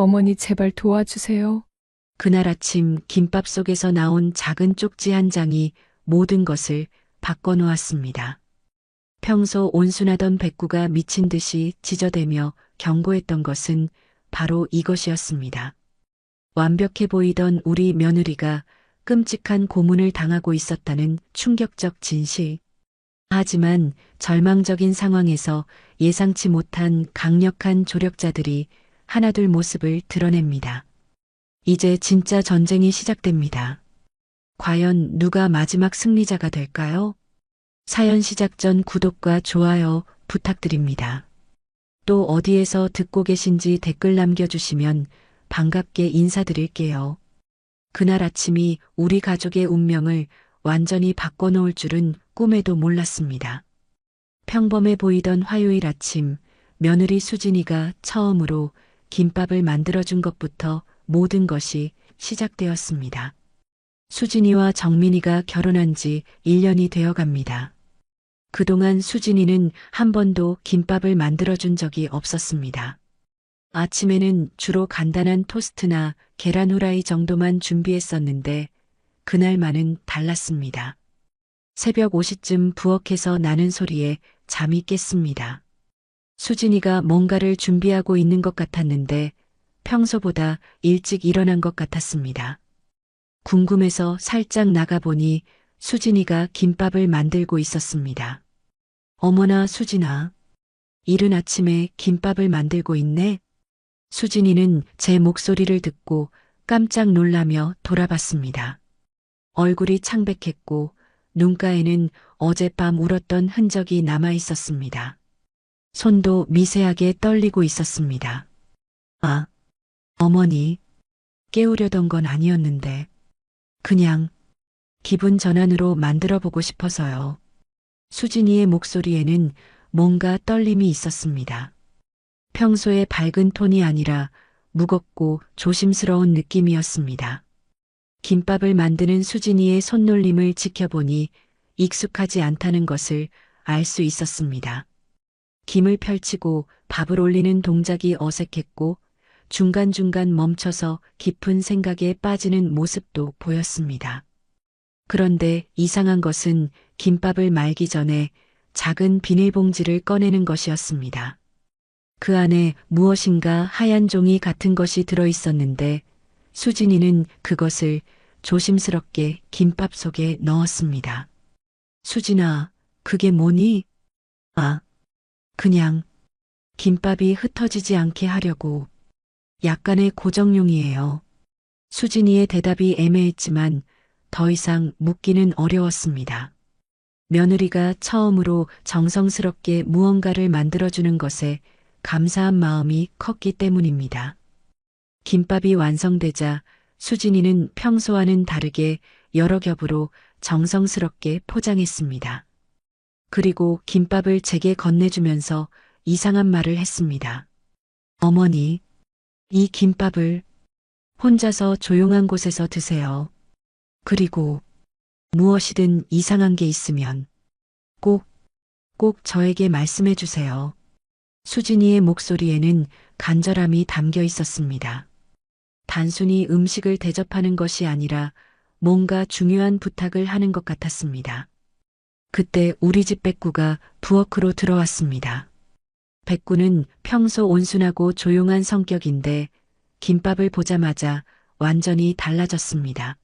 어머니 제발 도와주세요. 그날 아침 김밥 속에서 나온 작은 쪽지 한 장이 모든 것을 바꿔놓았습니다. 평소 온순하던 백구가 미친 듯이 지저대며 경고했던 것은 바로 이것이었습니다. 완벽해 보이던 우리 며느리가 끔찍한 고문을 당하고 있었다는 충격적 진실. 하지만 절망적인 상황에서 예상치 못한 강력한 조력자들이 하나둘 모습을 드러냅니다. 이제 진짜 전쟁이 시작됩니다. 과연 누가 마지막 승리자가 될까요? 사연 시작 전 구독과 좋아요 부탁드립니다. 또 어디에서 듣고 계신지 댓글 남겨주시면 반갑게 인사드릴게요. 그날 아침이 우리 가족의 운명을 완전히 바꿔놓을 줄은 꿈에도 몰랐습니다. 평범해 보이던 화요일 아침, 며느리 수진이가 처음으로 김밥을 만들어준 것부터 모든 것이 시작되었습니다. 수진이와 정민이가 결혼한 지 1년이 되어 갑니다. 그동안 수진이는 한 번도 김밥을 만들어준 적이 없었습니다. 아침에는 주로 간단한 토스트나 계란 후라이 정도만 준비했었는데 그날만은 달랐습니다. 새벽 5시쯤 부엌에서 나는 소리에 잠이 깼습니다. 수진이가 뭔가를 준비하고 있는 것 같았는데 평소보다 일찍 일어난 것 같았습니다. 궁금해서 살짝 나가보니 수진이가 김밥을 만들고 있었습니다. 어머나 수진아, 이른 아침에 김밥을 만들고 있네? 수진이는 제 목소리를 듣고 깜짝 놀라며 돌아봤습니다. 얼굴이 창백했고 눈가에는 어젯밤 울었던 흔적이 남아 있었습니다. 손도 미세하게 떨리고 있었습니다. 아, 어머니, 깨우려던 건 아니었는데 그냥 기분 전환으로 만들어 보고 싶어서요. 수진이의 목소리에는 뭔가 떨림이 있었습니다. 평소의 밝은 톤이 아니라 무겁고 조심스러운 느낌이었습니다. 김밥을 만드는 수진이의 손놀림을 지켜보니 익숙하지 않다는 것을 알 수 있었습니다. 김을 펼치고 밥을 올리는 동작이 어색했고 중간중간 멈춰서 깊은 생각에 빠지는 모습도 보였습니다. 그런데 이상한 것은 김밥을 말기 전에 작은 비닐봉지를 꺼내는 것이었습니다. 그 안에 무엇인가 하얀 종이 같은 것이 들어 있었는데 수진이는 그것을 조심스럽게 김밥 속에 넣었습니다. 수진아, 그게 뭐니? 아, 그냥 김밥이 흩어지지 않게 하려고 약간의 고정용이에요. 수진이의 대답이 애매했지만 더 이상 묻기는 어려웠습니다. 며느리가 처음으로 정성스럽게 무언가를 만들어주는 것에 감사한 마음이 컸기 때문입니다. 김밥이 완성되자 수진이는 평소와는 다르게 여러 겹으로 정성스럽게 포장했습니다. 그리고 김밥을 제게 건네주면서 이상한 말을 했습니다. 어머니, 이 김밥을 혼자서 조용한 곳에서 드세요. 그리고 무엇이든 이상한 게 있으면 꼭 저에게 말씀해 주세요. 수진이의 목소리에는 간절함이 담겨 있었습니다. 단순히 음식을 대접하는 것이 아니라 뭔가 중요한 부탁을 하는 것 같았습니다. 그때 우리 집 백구가 부엌으로 들어왔습니다. 백구는 평소 온순하고 조용한 성격인데 김밥을 보자마자 완전히 달라졌습니다.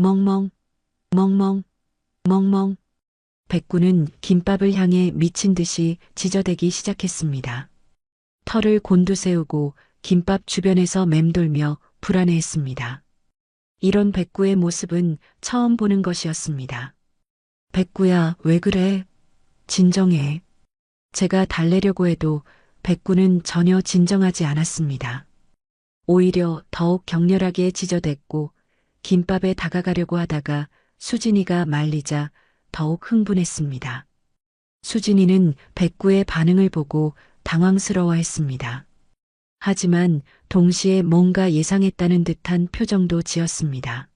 멍멍, 멍멍, 멍멍. 백구는 김밥을 향해 미친 듯이 지저대기 시작했습니다. 털을 곤두세우고 김밥 주변에서 맴돌며 불안해했습니다. 이런 백구의 모습은 처음 보는 것이었습니다. 백구야, 왜 그래? 진정해. 제가 달래려고 해도 백구는 전혀 진정하지 않았습니다. 오히려 더욱 격렬하게 지저댔고 김밥에 다가가려고 하다가 수진이가 말리자 더욱 흥분했습니다. 수진이는 백구의 반응을 보고 당황스러워했습니다. 하지만 동시에 뭔가 예상했다는 듯한 표정도 지었습니다.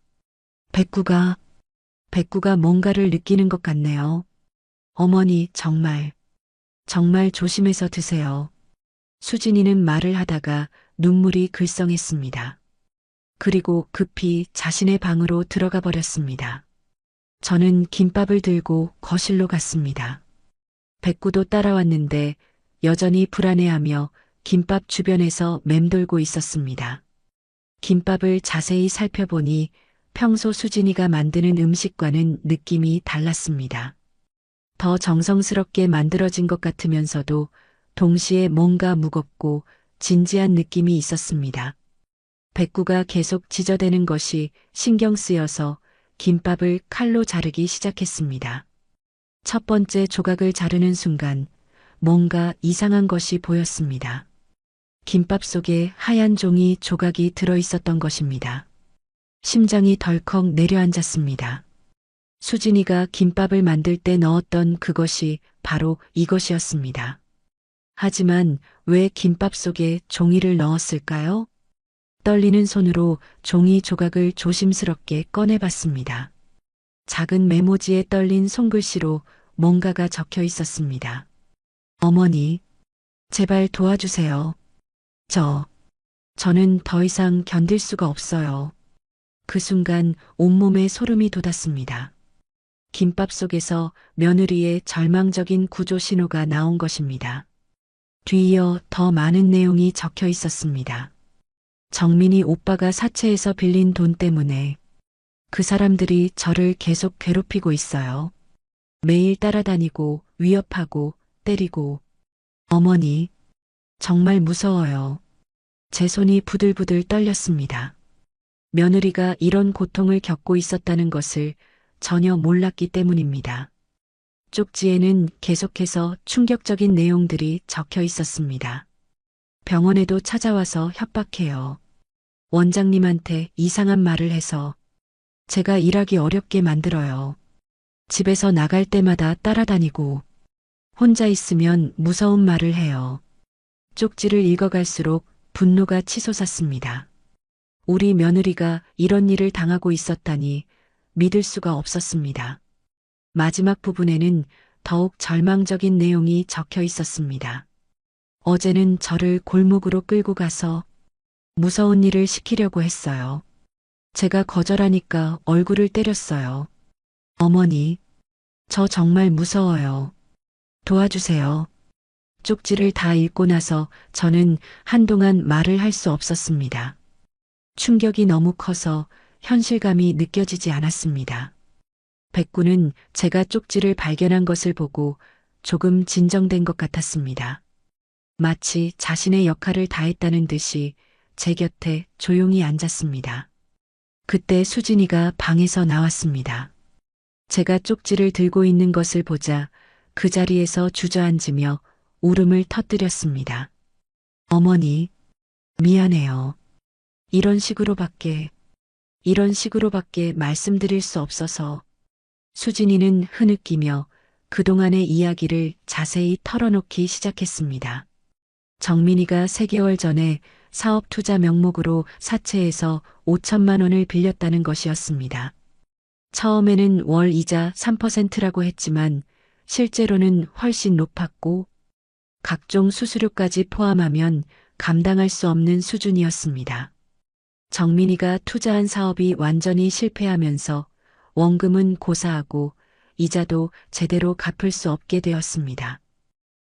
백구가 뭔가를 느끼는 것 같네요. 어머니, 정말 조심해서 드세요. 수진이는 말을 하다가 눈물이 글썽했습니다. 그리고 급히 자신의 방으로 들어가 버렸습니다. 저는 김밥을 들고 거실로 갔습니다. 백구도 따라왔는데 여전히 불안해하며 김밥 주변에서 맴돌고 있었습니다. 김밥을 자세히 살펴보니 평소 수진이가 만드는 음식과는 느낌이 달랐습니다. 더 정성스럽게 만들어진 것 같으면서도 동시에 뭔가 무겁고 진지한 느낌이 있었습니다. 백구가 계속 지저대는 것이 신경 쓰여서 김밥을 칼로 자르기 시작했습니다. 첫 번째 조각을 자르는 순간 뭔가 이상한 것이 보였습니다. 김밥 속에 하얀 종이 조각이 들어있었던 것입니다. 심장이 덜컥 내려앉았습니다. 수진이가 김밥을 만들 때 넣었던 그것이 바로 이것이었습니다. 하지만 왜 김밥 속에 종이를 넣었을까요? 떨리는 손으로 종이 조각을 조심스럽게 꺼내봤습니다. 작은 메모지에 떨린 손글씨로 뭔가가 적혀 있었습니다. 어머니, 제발 도와주세요. 저는 더 이상 견딜 수가 없어요. 그 순간 온몸에 소름이 돋았습니다. 김밥 속에서 며느리의 절망적인 구조 신호가 나온 것입니다. 뒤이어 더 많은 내용이 적혀 있었습니다. 정민이 오빠가 사채에서 빌린 돈 때문에 그 사람들이 저를 계속 괴롭히고 있어요. 매일 따라다니고 위협하고 때리고. 어머니, 정말 무서워요. 제 손이 부들부들 떨렸습니다. 며느리가 이런 고통을 겪고 있었다는 것을 전혀 몰랐기 때문입니다. 쪽지에는 계속해서 충격적인 내용들이 적혀 있었습니다. 병원에도 찾아와서 협박해요. 원장님한테 이상한 말을 해서 제가 일하기 어렵게 만들어요. 집에서 나갈 때마다 따라다니고 혼자 있으면 무서운 말을 해요. 쪽지를 읽어갈수록 분노가 치솟았습니다. 우리 며느리가 이런 일을 당하고 있었다니 믿을 수가 없었습니다. 마지막 부분에는 더욱 절망적인 내용이 적혀 있었습니다. 어제는 저를 골목으로 끌고 가서 무서운 일을 시키려고 했어요. 제가 거절하니까 얼굴을 때렸어요. 어머니, 저 정말 무서워요. 도와주세요. 쪽지를 다 읽고 나서 저는 한동안 말을 할 수 없었습니다. 충격이 너무 커서 현실감이 느껴지지 않았습니다. 백구는 제가 쪽지를 발견한 것을 보고 조금 진정된 것 같았습니다. 마치 자신의 역할을 다했다는 듯이 제 곁에 조용히 앉았습니다. 그때 수진이가 방에서 나왔습니다. 제가 쪽지를 들고 있는 것을 보자 그 자리에서 주저앉으며 울음을 터뜨렸습니다. 어머니, 미안해요. 이런 식으로밖에 말씀드릴 수 없어서. 수진이는 흐느끼며 그동안의 이야기를 자세히 털어놓기 시작했습니다. 정민이가 3개월 전에 사업 투자 명목으로 사채에서 5천만 원을 빌렸다는 것이었습니다. 처음에는 월 이자 3%라고 했지만 실제로는 훨씬 높았고 각종 수수료까지 포함하면 감당할 수 없는 수준이었습니다. 정민이가 투자한 사업이 완전히 실패하면서 원금은 고사하고 이자도 제대로 갚을 수 없게 되었습니다.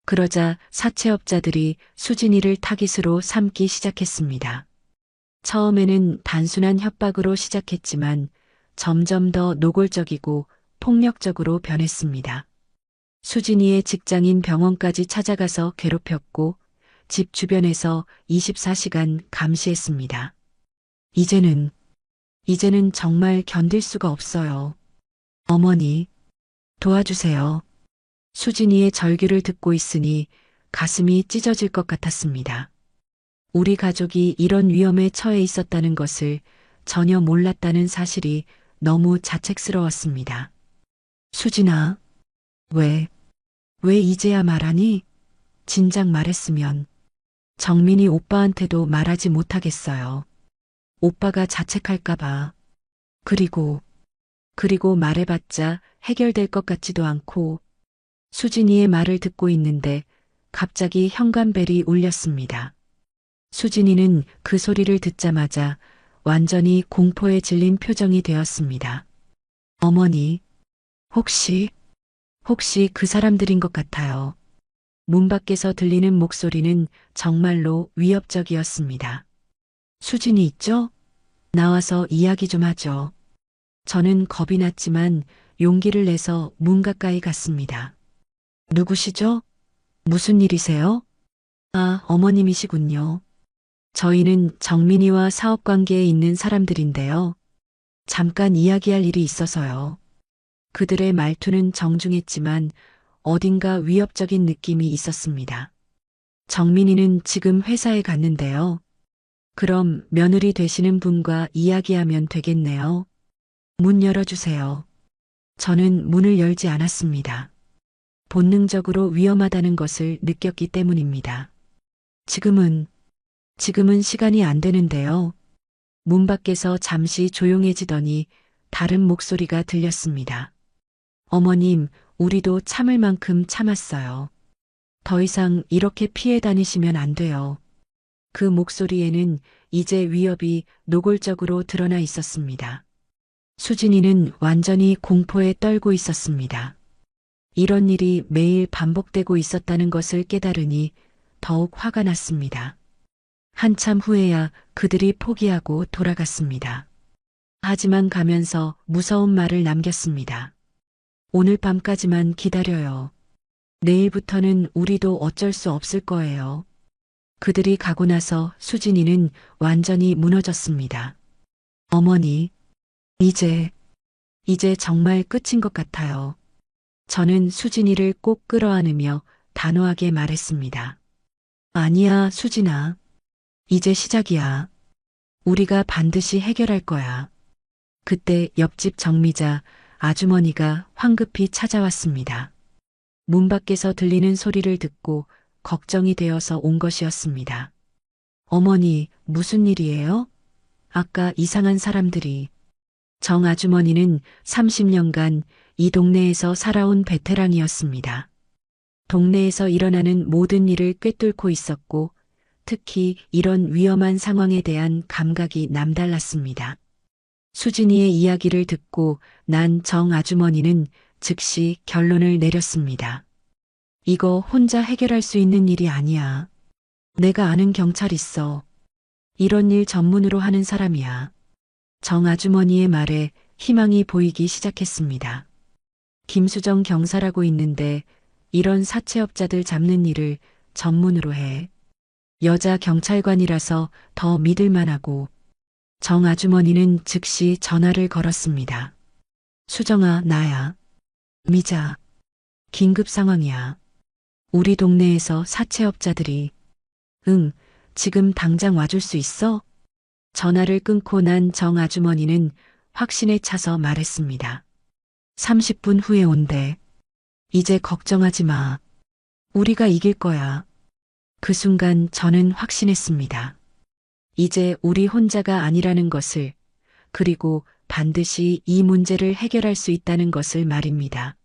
그러자 사채업자들이 수진이를 타깃으로 삼기 시작했습니다. 처음에는 단순한 협박으로 시작했지만 점점 더 노골적이고 폭력적으로 변했습니다. 수진이의 직장인 병원까지 찾아가서 괴롭혔고 집 주변에서 24시간 감시했습니다. 이제는 정말 견딜 수가 없어요. 어머니, 도와주세요. 수진이의 절규를 듣고 있으니 가슴이 찢어질 것 같았습니다. 우리 가족이 이런 위험에 처해 있었다는 것을 전혀 몰랐다는 사실이 너무 자책스러웠습니다. 수진아, 왜 이제야 말하니? 진작 말했으면. 정민이 오빠한테도 말하지 못하겠어요. 오빠가 자책할까봐. 그리고 말해봤자 해결될 것 같지도 않고. 수진이의 말을 듣고 있는데 갑자기 현관벨이 울렸습니다. 수진이는 그 소리를 듣자마자 완전히 공포에 질린 표정이 되었습니다. 어머니, 혹시 그 사람들인 것 같아요. 문 밖에서 들리는 목소리는 정말로 위협적이었습니다. 수진이 있죠? 나와서 이야기 좀 하죠. 저는 겁이 났지만 용기를 내서 문 가까이 갔습니다. 누구시죠? 무슨 일이세요? 아, 어머님이시군요. 저희는 정민이와 사업 관계에 있는 사람들인데요. 잠깐 이야기할 일이 있어서요. 그들의 말투는 정중했지만 어딘가 위협적인 느낌이 있었습니다. 정민이는 지금 회사에 갔는데요. 그럼 며느리 되시는 분과 이야기하면 되겠네요. 문 열어주세요. 저는 문을 열지 않았습니다. 본능적으로 위험하다는 것을 느꼈기 때문입니다. 지금은 시간이 안 되는데요. 문 밖에서 잠시 조용해지더니 다른 목소리가 들렸습니다. 어머님, 우리도 참을 만큼 참았어요. 더 이상 이렇게 피해 다니시면 안 돼요. 그 목소리에는 이제 위협이 노골적으로 드러나 있었습니다. 수진이는 완전히 공포에 떨고 있었습니다. 이런 일이 매일 반복되고 있었다는 것을 깨달으니 더욱 화가 났습니다. 한참 후에야 그들이 포기하고 돌아갔습니다. 하지만 가면서 무서운 말을 남겼습니다. 오늘 밤까지만 기다려요. 내일부터는 우리도 어쩔 수 없을 거예요. 그들이 가고 나서 수진이는 완전히 무너졌습니다. 어머니, 이제 정말 끝인 것 같아요. 저는 수진이를 꼭 끌어안으며 단호하게 말했습니다. 아니야, 수진아. 이제 시작이야. 우리가 반드시 해결할 거야. 그때 옆집 정미자 아주머니가 황급히 찾아왔습니다. 문 밖에서 들리는 소리를 듣고 걱정이 되어서 온 것이었습니다. 어머니, 무슨 일이에요? 아까 이상한 사람들이. 정 아주머니는 30년간 이 동네에서 살아온 베테랑이었습니다. 동네에서 일어나는 모든 일을 꿰뚫고 있었고 특히 이런 위험한 상황에 대한 감각이 남달랐습니다. 수진이의 이야기를 듣고 난 정 아주머니는 즉시 결론을 내렸습니다. 이거 혼자 해결할 수 있는 일이 아니야. 내가 아는 경찰 있어. 이런 일 전문으로 하는 사람이야. 정 아주머니의 말에 희망이 보이기 시작했습니다. 김수정 경사라고 있는데 이런 사채업자들 잡는 일을 전문으로 해. 여자 경찰관이라서 더 믿을만하고. 정 아주머니는 즉시 전화를 걸었습니다. 수정아, 나야. 미자. 긴급 상황이야. 우리 동네에서 사채업자들이. 응, 지금 당장 와줄 수 있어? 전화를 끊고 난 정 아주머니는 확신에 차서 말했습니다. 30분 후에 온대. 이제 걱정하지 마. 우리가 이길 거야. 그 순간 저는 확신했습니다. 이제 우리 혼자가 아니라는 것을, 그리고 반드시 이 문제를 해결할 수 있다는 것을 말입니다.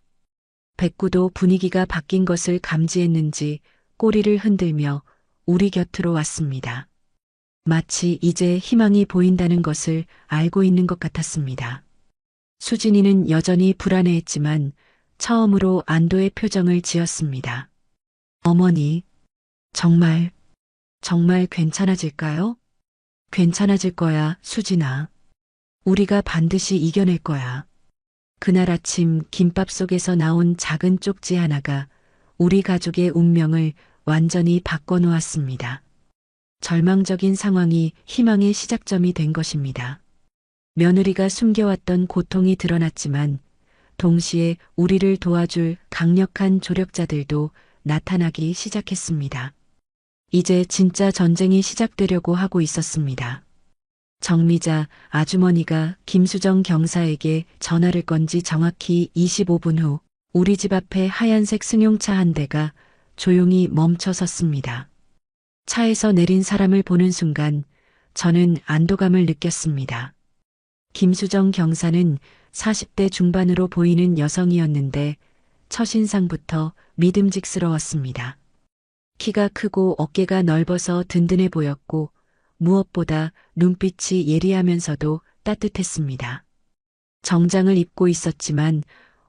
백구도 분위기가 바뀐 것을 감지했는지 꼬리를 흔들며 우리 곁으로 왔습니다. 마치 이제 희망이 보인다는 것을 알고 있는 것 같았습니다. 수진이는 여전히 불안해했지만 처음으로 안도의 표정을 지었습니다. 어머니, 정말 괜찮아질까요? 괜찮아질 거야, 수진아. 우리가 반드시 이겨낼 거야. 그날 아침 김밥 속에서 나온 작은 쪽지 하나가 우리 가족의 운명을 완전히 바꿔놓았습니다. 절망적인 상황이 희망의 시작점이 된 것입니다. 며느리가 숨겨왔던 고통이 드러났지만 동시에 우리를 도와줄 강력한 조력자들도 나타나기 시작했습니다. 이제 진짜 전쟁이 시작되려고 하고 있었습니다. 정미자 아주머니가 김수정 경사에게 전화를 건 지 정확히 25분 후 우리 집 앞에 하얀색 승용차 한 대가 조용히 멈춰 섰습니다. 차에서 내린 사람을 보는 순간 저는 안도감을 느꼈습니다. 김수정 경사는 40대 중반으로 보이는 여성이었는데 첫인상부터 믿음직스러웠습니다. 키가 크고 어깨가 넓어서 든든해 보였고 무엇보다 눈빛이 예리하면서도 따뜻했습니다. 정장을 입고 있었지만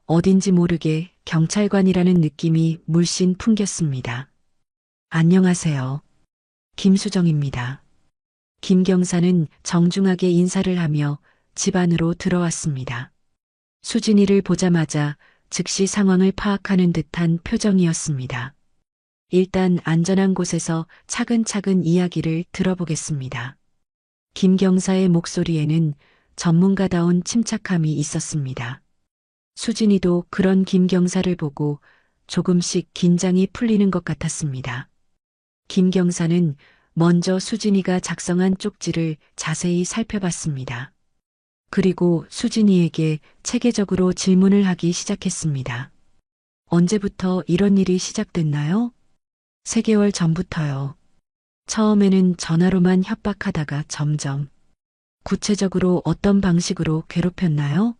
어딘지 모르게 경찰관이라는 느낌이 물씬 풍겼습니다. 안녕하세요. 김수정입니다. 김 경사는 정중하게 인사를 하며 집 안으로 들어왔습니다. 수진이를 보자마자 즉시 상황을 파악하는 듯한 표정이었습니다. 일단 안전한 곳에서 차근차근 이야기를 들어보겠습니다. 김 경사의 목소리에는 전문가다운 침착함이 있었습니다. 수진이도 그런 김 경사를 보고 조금씩 긴장이 풀리는 것 같았습니다. 김 경사는 먼저 수진이가 작성한 쪽지를 자세히 살펴봤습니다. 그리고 수진이에게 체계적으로 질문을 하기 시작했습니다. 언제부터 이런 일이 시작됐나요? 3개월 전부터요. 처음에는 전화로만 협박하다가 점점 구체적으로 어떤 방식으로 괴롭혔나요?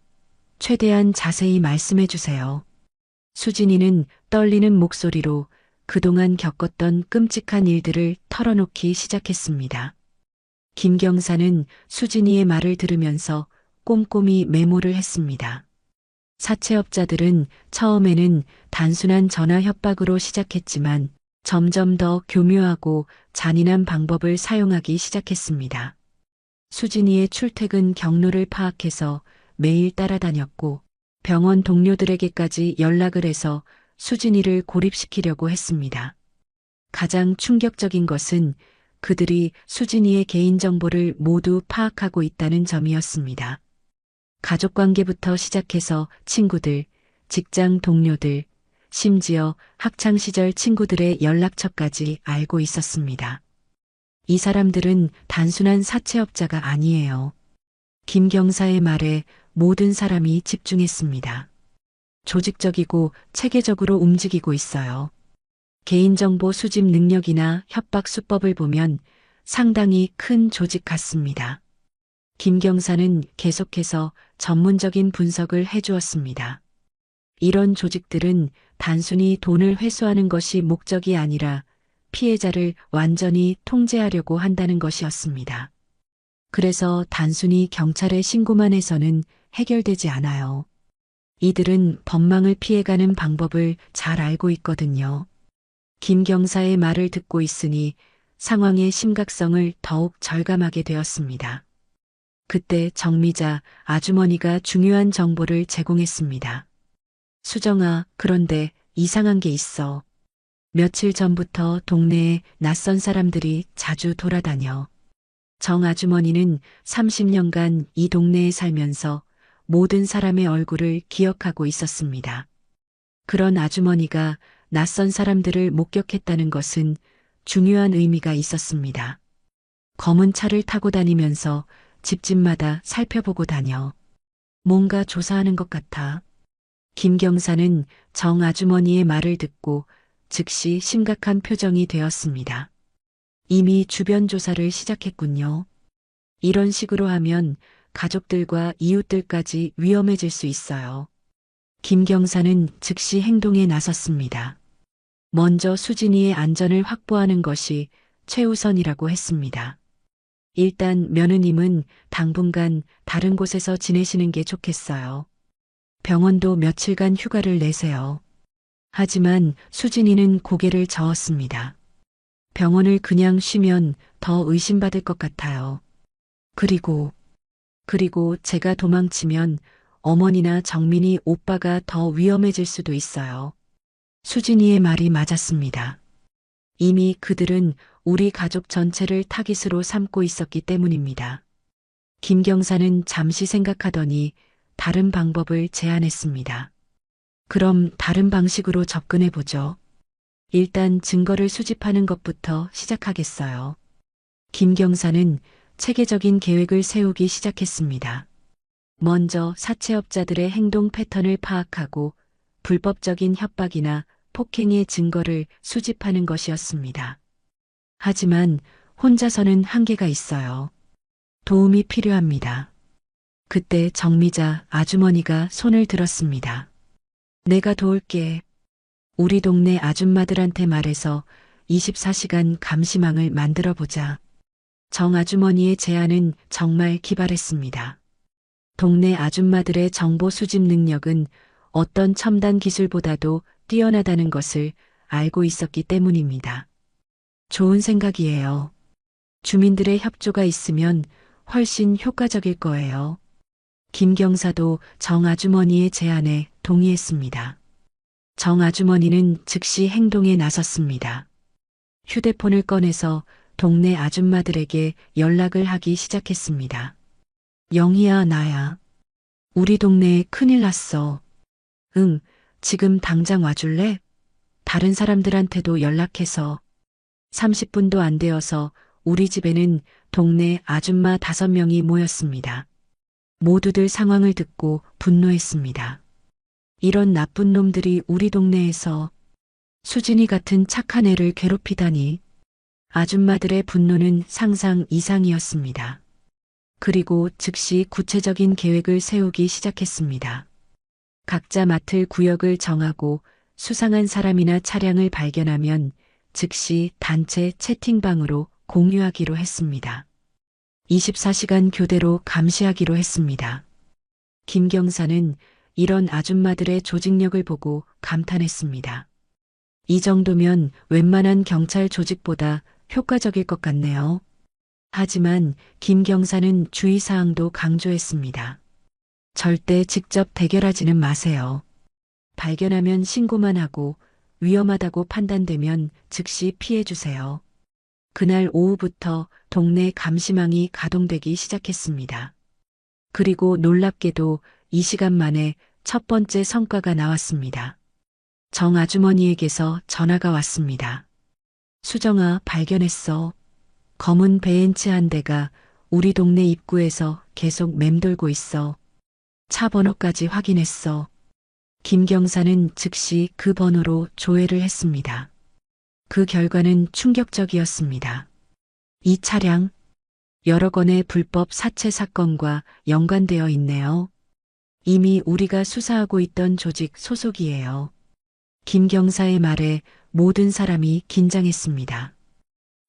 최대한 자세히 말씀해 주세요. 수진이는 떨리는 목소리로 그동안 겪었던 끔찍한 일들을 털어놓기 시작했습니다. 김 경사는 수진이의 말을 들으면서 꼼꼼히 메모를 했습니다. 사채업자들은 처음에는 단순한 전화 협박으로 시작했지만 점점 더 교묘하고 잔인한 방법을 사용하기 시작했습니다. 수진이의 출퇴근 경로를 파악해서 매일 따라다녔고 병원 동료들에게까지 연락을 해서 수진이를 고립시키려고 했습니다. 가장 충격적인 것은 그들이 수진이의 개인정보를 모두 파악하고 있다는 점이었습니다. 가족관계부터 시작해서 친구들, 직장 동료들, 심지어 학창시절 친구들의 연락처까지 알고 있었습니다. 이 사람들은 단순한 사채업자가 아니에요. 김 경사의 말에 모든 사람이 집중했습니다. 조직적이고 체계적으로 움직이고 있어요. 개인정보 수집 능력이나 협박 수법을 보면 상당히 큰 조직 같습니다. 김 경사는 계속해서 전문적인 분석을 해주었습니다. 이런 조직들은 단순히 돈을 회수하는 것이 목적이 아니라 피해자를 완전히 통제하려고 한다는 것이었습니다. 그래서 단순히 경찰에 신고만 해서는 해결되지 않아요. 이들은 법망을 피해가는 방법을 잘 알고 있거든요. 김 경사의 말을 듣고 있으니 상황의 심각성을 더욱 절감하게 되었습니다. 그때 정미자 아주머니가 중요한 정보를 제공했습니다. 수정아, 그런데 이상한 게 있어. 며칠 전부터 동네에 낯선 사람들이 자주 돌아다녀. 정 아주머니는 30년간 이 동네에 살면서 모든 사람의 얼굴을 기억하고 있었습니다. 그런 아주머니가 낯선 사람들을 목격했다는 것은 중요한 의미가 있었습니다. 검은 차를 타고 다니면서 집집마다 살펴보고 다녀. 뭔가 조사하는 것 같아. 김 경사는 정 아주머니의 말을 듣고 즉시 심각한 표정이 되었습니다. 이미 주변 조사를 시작했군요. 이런 식으로 하면 가족들과 이웃들까지 위험해질 수 있어요. 김 경사는 즉시 행동에 나섰습니다. 먼저 수진이의 안전을 확보하는 것이 최우선이라고 했습니다. 일단 며느님은 당분간 다른 곳에서 지내시는 게 좋겠어요. 병원도 며칠간 휴가를 내세요. 하지만 수진이는 고개를 저었습니다. 병원을 그냥 쉬면 더 의심받을 것 같아요. 그리고 제가 도망치면 어머니나 정민이 오빠가 더 위험해질 수도 있어요. 수진이의 말이 맞았습니다. 이미 그들은 우리 가족 전체를 타깃으로 삼고 있었기 때문입니다. 김 경사는 잠시 생각하더니 다른 방법을 제안했습니다. 그럼 다른 방식으로 접근해 보죠. 일단 증거를 수집하는 것부터 시작하겠어요. 김 경사는 체계적인 계획을 세우기 시작했습니다. 먼저 사채업자들의 행동 패턴을 파악하고 불법적인 협박이나 폭행의 증거를 수집하는 것이었습니다. 하지만 혼자서는 한계가 있어요. 도움이 필요합니다. 그때 정미자 아주머니가 손을 들었습니다. 내가 도울게. 우리 동네 아줌마들한테 말해서 24시간 감시망을 만들어 보자. 정 아주머니의 제안은 정말 기발했습니다. 동네 아줌마들의 정보 수집 능력은 어떤 첨단 기술보다도 뛰어나다는 것을 알고 있었기 때문입니다. 좋은 생각이에요. 주민들의 협조가 있으면 훨씬 효과적일 거예요. 김 경사도 정 아주머니의 제안에 동의했습니다. 정 아주머니는 즉시 행동에 나섰습니다. 휴대폰을 꺼내서 동네 아줌마들에게 연락을 하기 시작했습니다. 영희야, 나야. 우리 동네에 큰일 났어. 응, 지금 당장 와줄래? 다른 사람들한테도 연락해서 30분도 안 되어서 우리 집에는 동네 아줌마 5명이 모였습니다. 모두들 상황을 듣고 분노했습니다. 이런 나쁜 놈들이 우리 동네에서 수진이 같은 착한 애를 괴롭히다니. 아줌마들의 분노는 상상 이상이었습니다. 그리고 즉시 구체적인 계획을 세우기 시작했습니다. 각자 맡을 구역을 정하고 수상한 사람이나 차량을 발견하면 즉시 단체 채팅방으로 공유하기로 했습니다. 24시간 교대로 감시하기로 했습니다. 김 경사는 이런 아줌마들의 조직력을 보고 감탄했습니다. 이 정도면 웬만한 경찰 조직보다 효과적일 것 같네요. 하지만 김 경사는 주의사항도 강조했습니다. 절대 직접 대결하지는 마세요. 발견하면 신고만 하고 위험하다고 판단되면 즉시 피해주세요. 그날 오후부터 동네 감시망이 가동되기 시작했습니다. 그리고 놀랍게도 이 시간 만에 첫 번째 성과가 나왔습니다. 정 아주머니에게서 전화가 왔습니다. 수정아, 발견했어. 검은 베인츠 한 대가 우리 동네 입구에서 계속 맴돌고 있어. 차 번호까지 확인했어. 김 경사는 즉시 그 번호로 조회를 했습니다. 그 결과는 충격적이었습니다. 이 차량, 여러 건의 불법 사채 사건과 연관되어 있네요. 이미 우리가 수사하고 있던 조직 소속이에요. 김 경사의 말에 모든 사람이 긴장했습니다.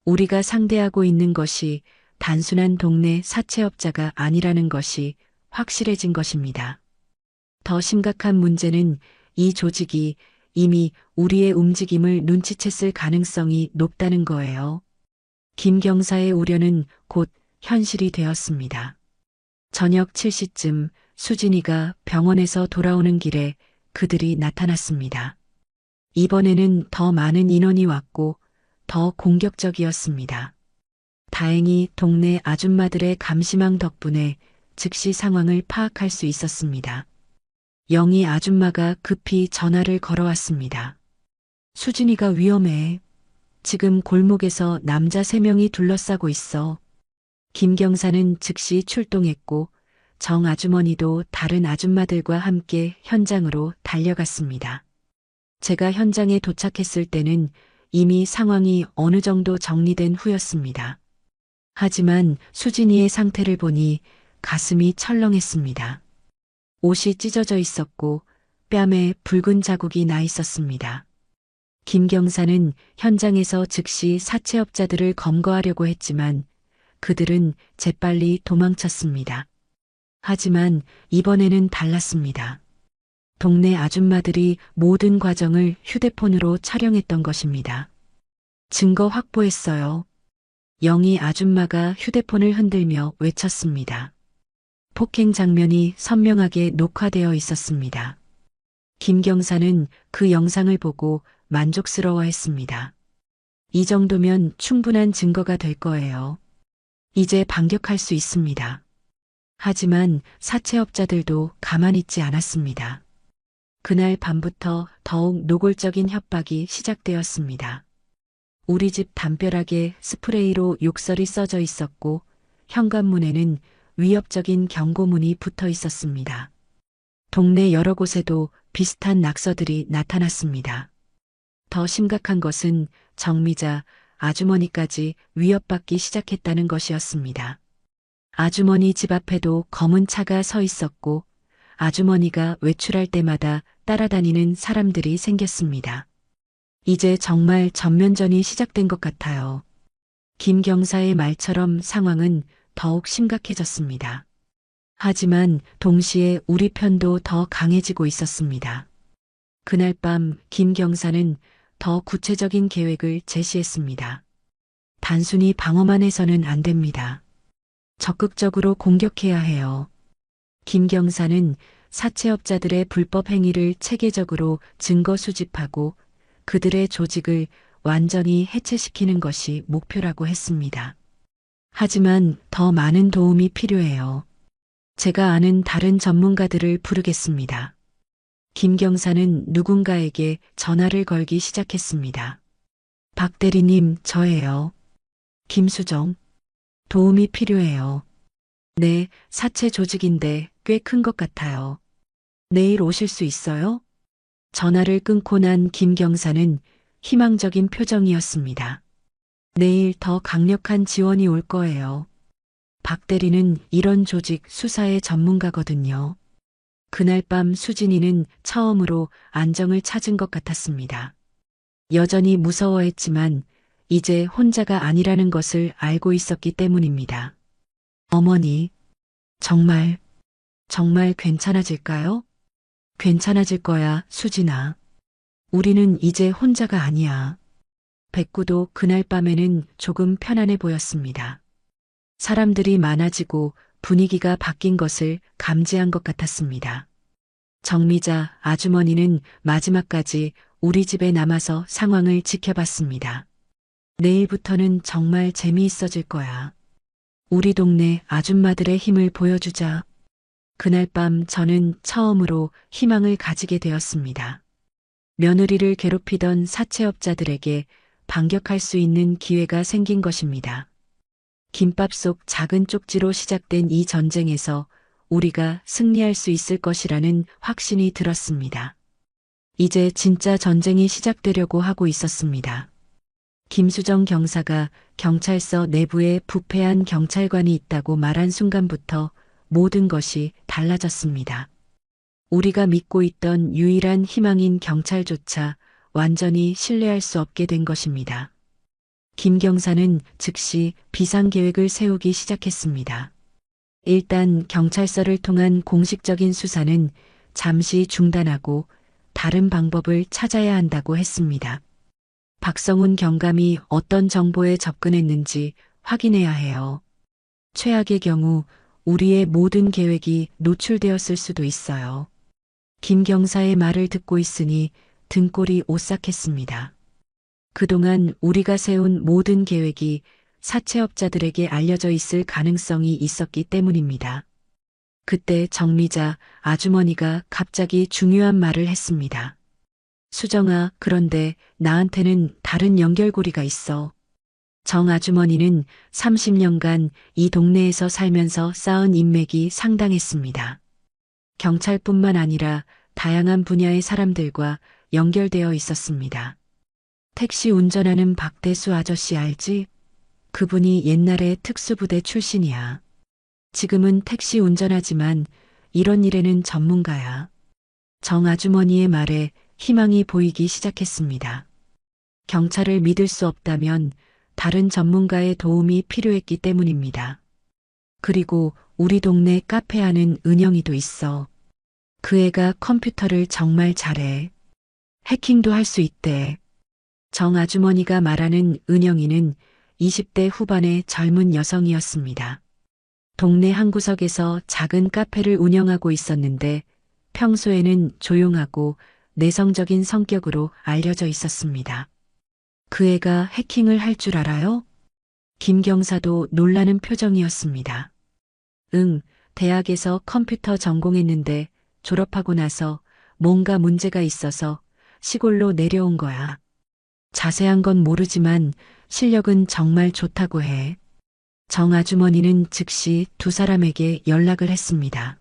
우리가 상대하고 있는 것이 단순한 동네 사채업자가 아니라는 것이 확실해진 것입니다. 더 심각한 문제는 이 조직이 이미 우리의 움직임을 눈치챘을 가능성이 높다는 거예요. 김 경사의 우려는 곧 현실이 되었습니다. 저녁 7시쯤 수진이가 병원에서 돌아오는 길에 그들이 나타났습니다. 이번에는 더 많은 인원이 왔고 더 공격적이었습니다. 다행히 동네 아줌마들의 감시망 덕분에 즉시 상황을 파악할 수 있었습니다. 영희 아줌마가 급히 전화를 걸어왔습니다. 수진이가 위험해. 지금 골목에서 남자 3명이 둘러싸고 있어. 김 경사는 즉시 출동했고 정 아주머니도 다른 아줌마들과 함께 현장으로 달려갔습니다. 제가 현장에 도착했을 때는 이미 상황이 어느 정도 정리된 후였습니다. 하지만 수진이의 상태를 보니 가슴이 철렁했습니다. 옷이 찢어져 있었고 뺨에 붉은 자국이 나 있었습니다. 김 경사는 현장에서 즉시 사채업자들을 검거하려고 했지만 그들은 재빨리 도망쳤습니다. 하지만 이번에는 달랐습니다. 동네 아줌마들이 모든 과정을 휴대폰으로 촬영했던 것입니다. 증거 확보했어요. 영희 아줌마가 휴대폰을 흔들며 외쳤습니다. 폭행 장면이 선명하게 녹화되어 있었습니다. 김 경사는 그 영상을 보고 만족스러워했습니다. 이 정도면 충분한 증거가 될 거예요. 이제 반격할 수 있습니다. 하지만 사채업자들도 가만히 있지 않았습니다. 그날 밤부터 더욱 노골적인 협박이 시작되었습니다. 우리 집 담벼락에 스프레이로 욕설이 써져 있었고 현관문에는 위협적인 경고문이 붙어 있었습니다. 동네 여러 곳에도 비슷한 낙서들이 나타났습니다. 더 심각한 것은 정미자 아주머니까지 위협받기 시작했다는 것이었습니다. 아주머니 집 앞에도 검은 차가 서 있었고 아주머니가 외출할 때마다 따라다니는 사람들이 생겼습니다. 이제 정말 전면전이 시작된 것 같아요. 김 경사의 말처럼 상황은 더욱 심각해졌습니다. 하지만 동시에 우리 편도 더 강해지고 있었습니다. 그날 밤 김 경사는 더 구체적인 계획을 제시했습니다. 단순히 방어만 해서는 안 됩니다. 적극적으로 공격해야 해요. 김 경사는 사채업자들의 불법 행위를 체계적으로 증거 수집하고 그들의 조직을 완전히 해체시키는 것이 목표라고 했습니다. 하지만 더 많은 도움이 필요해요. 제가 아는 다른 전문가들을 부르겠습니다. 김 경사는 누군가에게 전화를 걸기 시작했습니다. 박 대리님, 저예요. 김수정. 도움이 필요해요. 네, 사채 조직인데 꽤 큰 것 같아요. 내일 오실 수 있어요? 전화를 끊고 난 김 경사는 희망적인 표정이었습니다. 내일 더 강력한 지원이 올 거예요. 박 대리는 이런 조직 수사의 전문가거든요. 그날 밤 수진이는 처음으로 안정을 찾은 것 같았습니다. 여전히 무서워했지만 이제 혼자가 아니라는 것을 알고 있었기 때문입니다. 어머니, 정말 괜찮아질까요? 괜찮아질 거야, 수진아. 우리는 이제 혼자가 아니야. 백구도 그날 밤에는 조금 편안해 보였습니다. 사람들이 많아지고 분위기가 바뀐 것을 감지한 것 같았습니다. 정미자 아주머니는 마지막까지 우리 집에 남아서 상황을 지켜봤습니다. 내일부터는 정말 재미있어질 거야. 우리 동네 아줌마들의 힘을 보여주자. 그날 밤 저는 처음으로 희망을 가지게 되었습니다. 며느리를 괴롭히던 사채업자들에게 반격할 수 있는 기회가 생긴 것입니다. 김밥 속 작은 쪽지로 시작된 이 전쟁에서 우리가 승리할 수 있을 것이라는 확신이 들었습니다. 이제 진짜 전쟁이 시작되려고 하고 있었습니다. 김수정 경사가 경찰서 내부에 부패한 경찰관이 있다고 말한 순간부터 모든 것이 달라졌습니다. 우리가 믿고 있던 유일한 희망인 경찰조차 완전히 신뢰할 수 없게 된 것입니다. 김 경사는 즉시 비상계획을 세우기 시작했습니다. 일단 경찰서를 통한 공식적인 수사는 잠시 중단하고 다른 방법을 찾아야 한다고 했습니다. 박성훈 경감이 어떤 정보에 접근했는지 확인해야 해요. 최악의 경우 우리의 모든 계획이 노출되었을 수도 있어요. 김 경사의 말을 듣고 있으니 등골이 오싹했습니다. 그동안 우리가 세운 모든 계획이 사채업자들에게 알려져 있을 가능성이 있었기 때문입니다. 그때 정미자 아주머니가 갑자기 중요한 말을 했습니다. 수정아, 그런데 나한테는 다른 연결고리가 있어. 정 아주머니는 30년간 이 동네에서 살면서 쌓은 인맥이 상당했습니다. 경찰뿐만 아니라 다양한 분야의 사람들과 연결되어 있었습니다. 택시 운전하는 박대수 아저씨 알지? 그분이 옛날에 특수부대 출신이야. 지금은 택시 운전하지만 이런 일에는 전문가야. 정 아주머니의 말에 희망이 보이기 시작했습니다. 경찰을 믿을 수 없다면 다른 전문가의 도움이 필요했기 때문입니다. 그리고 우리 동네 카페 하는 은영이도 있어. 그 애가 컴퓨터를 정말 잘해. 해킹도 할 수 있대. 정 아주머니가 말하는 은영이는 20대 후반의 젊은 여성이었습니다. 동네 한 구석에서 작은 카페를 운영하고 있었는데 평소에는 조용하고 내성적인 성격으로 알려져 있었습니다. 그 애가 해킹을 할 줄 알아요? 김 경사도 놀라는 표정이었습니다. 응, 대학에서 컴퓨터 전공했는데 졸업하고 나서 뭔가 문제가 있어서 시골로 내려온 거야. 자세한 건 모르지만 실력은 정말 좋다고 해. 정 아주머니는 즉시 두 사람에게 연락을 했습니다.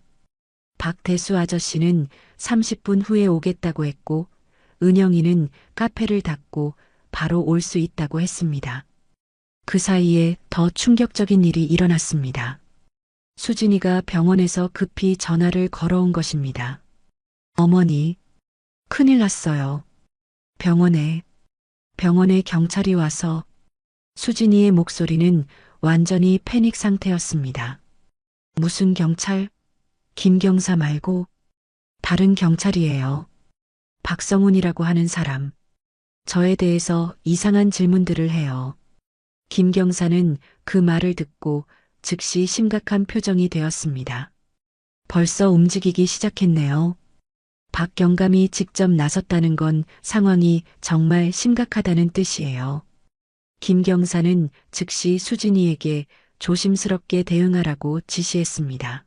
박대수 아저씨는 30분 후에 오겠다고 했고 은영이는 카페를 닫고 바로 올 수 있다고 했습니다. 그 사이에 더 충격적인 일이 일어났습니다. 수진이가 병원에서 급히 전화를 걸어온 것입니다. 어머니, 큰일 났어요. 병원에 병원에 경찰이 와서 수진이의 목소리는 완전히 패닉 상태였습니다. 무슨 경찰? 김경사 말고 다른 경찰이에요. 박성훈이라고 하는 사람. 저에 대해서 이상한 질문들을 해요. 김경사는 그 말을 듣고 즉시 심각한 표정이 되었습니다. 벌써 움직이기 시작했네요. 박경감이 직접 나섰다는 건 상황이 정말 심각하다는 뜻이에요. 김경사는 즉시 수진이에게 조심스럽게 대응하라고 지시했습니다.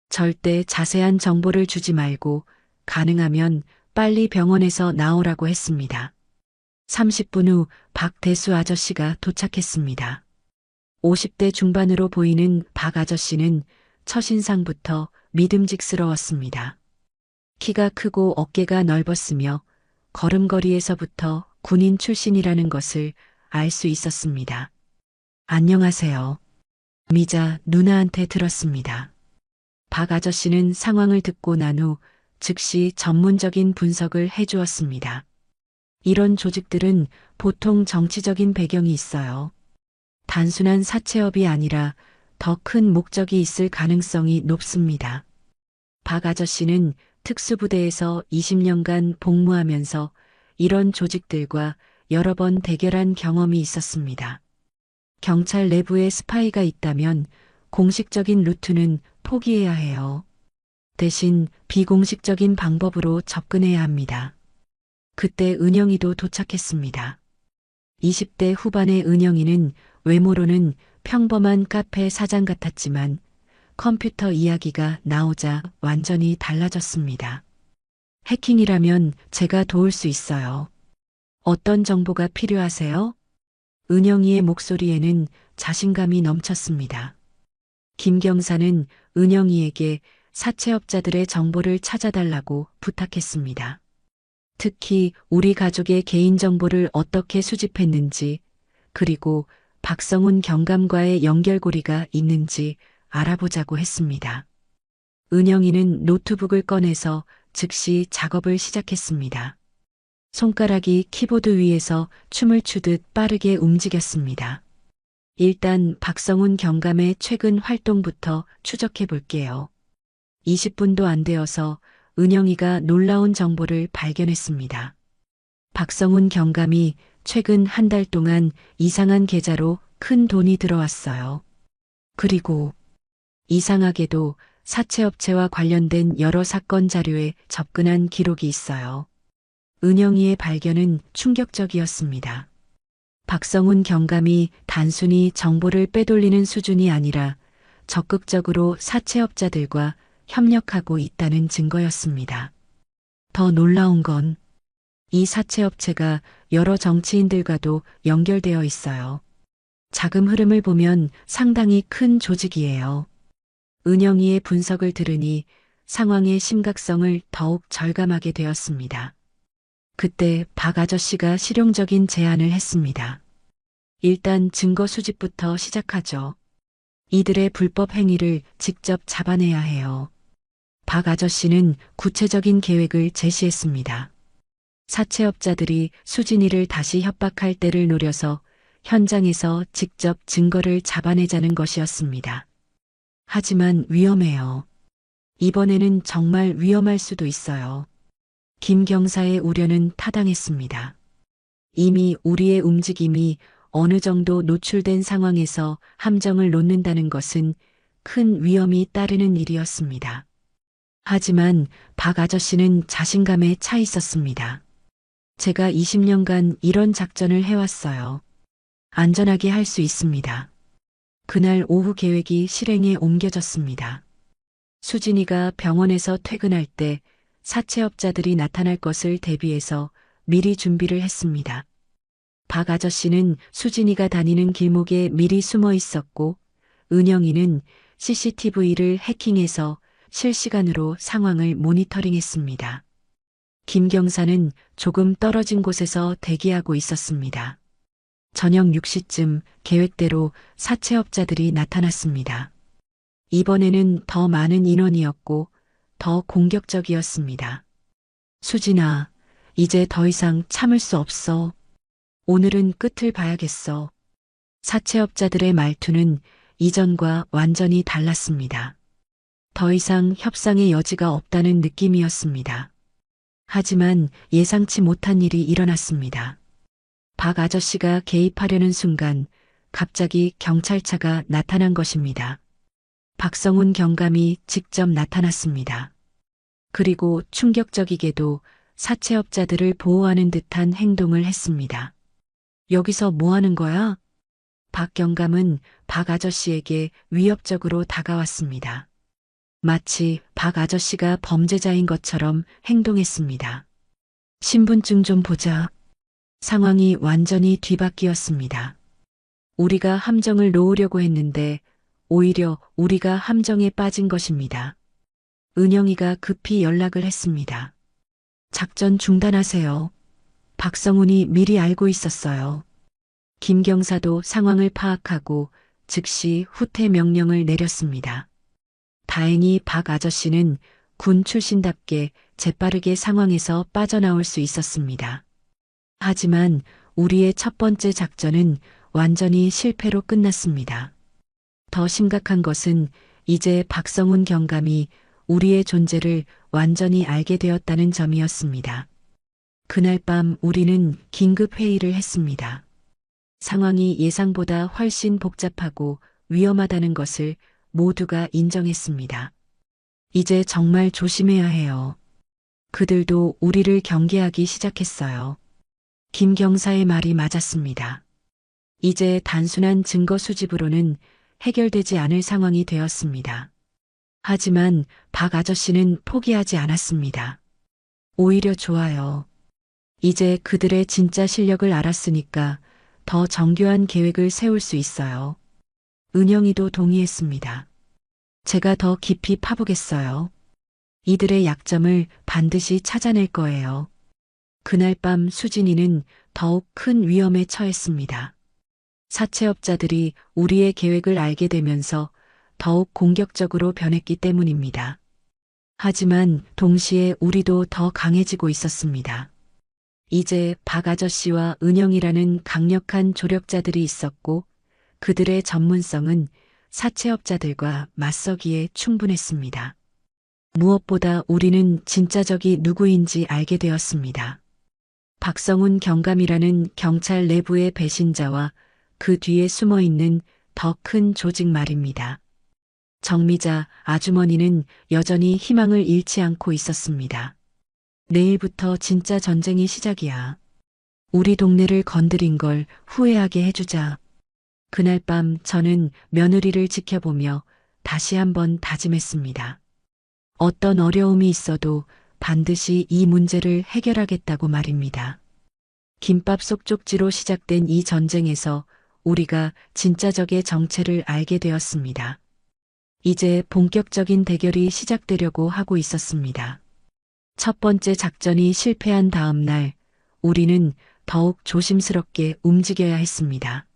절대 자세한 정보를 주지 말고 가능하면 빨리 병원에서 나오라고 했습니다. 30분 후 박대수 아저씨가 도착했습니다. 50대 중반으로 보이는 박 아저씨는 첫인상부터 믿음직스러웠습니다. 키가 크고 어깨가 넓었으며 걸음걸이에서부터 군인 출신이라는 것을 알 수 있었습니다. 안녕하세요. 미자 누나한테 들었습니다. 박 아저씨는 상황을 듣고 난 후 즉시 전문적인 분석을 해주었습니다. 이런 조직들은 보통 정치적인 배경이 있어요. 단순한 사채업이 아니라 더 큰 목적이 있을 가능성이 높습니다. 박 아저씨는 특수부대에서 20년간 복무하면서 이런 조직들과 여러 번 대결한 경험이 있었습니다. 경찰 내부에 스파이가 있다면 공식적인 루트는 포기해야 해요. 대신 비공식적인 방법으로 접근해야 합니다. 그때 은영이도 도착했습니다. 20대 후반의 은영이는 외모로는 평범한 카페 사장 같았지만 컴퓨터 이야기가 나오자 완전히 달라졌습니다. 해킹이라면 제가 도울 수 있어요. 어떤 정보가 필요하세요? 은영이의 목소리에는 자신감이 넘쳤습니다. 김경사는 은영이에게 사채업자들의 정보를 찾아달라고 부탁했습니다. 특히 우리 가족의 개인정보를 어떻게 수집했는지, 그리고 박성훈 경감과의 연결고리가 있는지 알아보자고 했습니다. 은영이는 노트북을 꺼내서 즉시 작업을 시작했습니다. 손가락이 키보드 위에서 춤을 추듯 빠르게 움직였습니다. 일단 박성훈 경감의 최근 활동부터 추적해 볼게요. 20분도 안 되어서 은영이가 놀라운 정보를 발견했습니다. 박성훈 경감이 최근 한 달 동안 이상한 계좌로 큰 돈이 들어왔어요. 그리고 이상하게도 사채업체와 관련된 여러 사건 자료에 접근한 기록이 있어요. 은영이의 발견은 충격적이었습니다. 박성훈 경감이 단순히 정보를 빼돌리는 수준이 아니라 적극적으로 사채업자들과 협력하고 있다는 증거였습니다. 더 놀라운 건 이 사채업체가 여러 정치인들과도 연결되어 있어요. 자금 흐름을 보면 상당히 큰 조직이에요. 은영이의 분석을 들으니 상황의 심각성을 더욱 절감하게 되었습니다. 그때 박 아저씨가 실용적인 제안을 했습니다. 일단 증거 수집부터 시작하죠. 이들의 불법 행위를 직접 잡아내야 해요. 박 아저씨는 구체적인 계획을 제시했습니다. 사채업자들이 수진이를 다시 협박할 때를 노려서 현장에서 직접 증거를 잡아내자는 것이었습니다. 하지만 위험해요. 이번에는 정말 위험할 수도 있어요. 김 경사의 우려는 타당했습니다. 이미 우리의 움직임이 어느 정도 노출된 상황에서 함정을 놓는다는 것은 큰 위험이 따르는 일이었습니다. 하지만 박 아저씨는 자신감에 차 있었습니다. 제가 20년간 이런 작전을 해왔어요. 안전하게 할 수 있습니다. 그날 오후 계획이 실행에 옮겨졌습니다. 수진이가 병원에서 퇴근할 때 사채업자들이 나타날 것을 대비해서 미리 준비를 했습니다. 박 아저씨는 수진이가 다니는 길목에 미리 숨어 있었고 은영이는 CCTV를 해킹해서 실시간으로 상황을 모니터링했습니다. 김 경사는 조금 떨어진 곳에서 대기하고 있었습니다. 저녁 6시쯤 계획대로 사채업자들이 나타났습니다. 이번에는 더 많은 인원이었고 더 공격적이었습니다. 수진아, 이제 더 이상 참을 수 없어. 오늘은 끝을 봐야겠어. 사채업자들의 말투는 이전과 완전히 달랐습니다. 더 이상 협상의 여지가 없다는 느낌이었습니다. 하지만 예상치 못한 일이 일어났습니다. 박 아저씨가 개입하려는 순간 갑자기 경찰차가 나타난 것입니다. 박성훈 경감이 직접 나타났습니다. 그리고 충격적이게도 사채업자들을 보호하는 듯한 행동을 했습니다. 여기서 뭐 하는 거야? 박 경감은 박 아저씨에게 위협적으로 다가왔습니다. 마치 박 아저씨가 범죄자인 것처럼 행동했습니다. 신분증 좀 보자. 상황이 완전히 뒤바뀌었습니다. 우리가 함정을 놓으려고 했는데 오히려 우리가 함정에 빠진 것입니다. 은영이가 급히 연락을 했습니다. 작전 중단하세요. 박성훈이 미리 알고 있었어요. 김 경사도 상황을 파악하고 즉시 후퇴 명령을 내렸습니다. 다행히 박 아저씨는 군 출신답게 재빠르게 상황에서 빠져나올 수 있었습니다. 하지만 우리의 첫 번째 작전은 완전히 실패로 끝났습니다. 더 심각한 것은 이제 박성훈 경감이 우리의 존재를 완전히 알게 되었다는 점이었습니다. 그날 밤 우리는 긴급 회의를 했습니다. 상황이 예상보다 훨씬 복잡하고 위험하다는 것을 모두가 인정했습니다. 이제 정말 조심해야 해요. 그들도 우리를 경계하기 시작했어요. 김 경사의 말이 맞았습니다. 이제 단순한 증거 수집으로는 해결되지 않을 상황이 되었습니다. 하지만 박 아저씨는 포기하지 않았습니다. 오히려 좋아요. 이제 그들의 진짜 실력을 알았으니까 더 정교한 계획을 세울 수 있어요. 은영이도 동의했습니다. 제가 더 깊이 파보겠어요. 이들의 약점을 반드시 찾아낼 거예요. 그날 밤 수진이는 더욱 큰 위험에 처했습니다. 사채업자들이 우리의 계획을 알게 되면서 더욱 공격적으로 변했기 때문입니다. 하지만 동시에 우리도 더 강해지고 있었습니다. 이제 박 아저씨와 은영이라는 강력한 조력자들이 있었고 그들의 전문성은 사채업자들과 맞서기에 충분했습니다. 무엇보다 우리는 진짜 적이 누구인지 알게 되었습니다. 박성훈 경감이라는 경찰 내부의 배신자와 그 뒤에 숨어 있는 더 큰 조직 말입니다. 정미자 아주머니는 여전히 희망을 잃지 않고 있었습니다. 내일부터 진짜 전쟁이 시작이야. 우리 동네를 건드린 걸 후회하게 해주자. 그날 밤 저는 며느리를 지켜보며 다시 한번 다짐했습니다. 어떤 어려움이 있어도 반드시 이 문제를 해결하겠다고 말입니다. 김밥 속 쪽지로 시작된 이 전쟁에서 우리가 진짜 적의 정체를 알게 되었습니다. 이제 본격적인 대결이 시작되려고 하고 있었습니다. 첫 번째 작전이 실패한 다음 날 우리는 더욱 조심스럽게 움직여야 했습니다.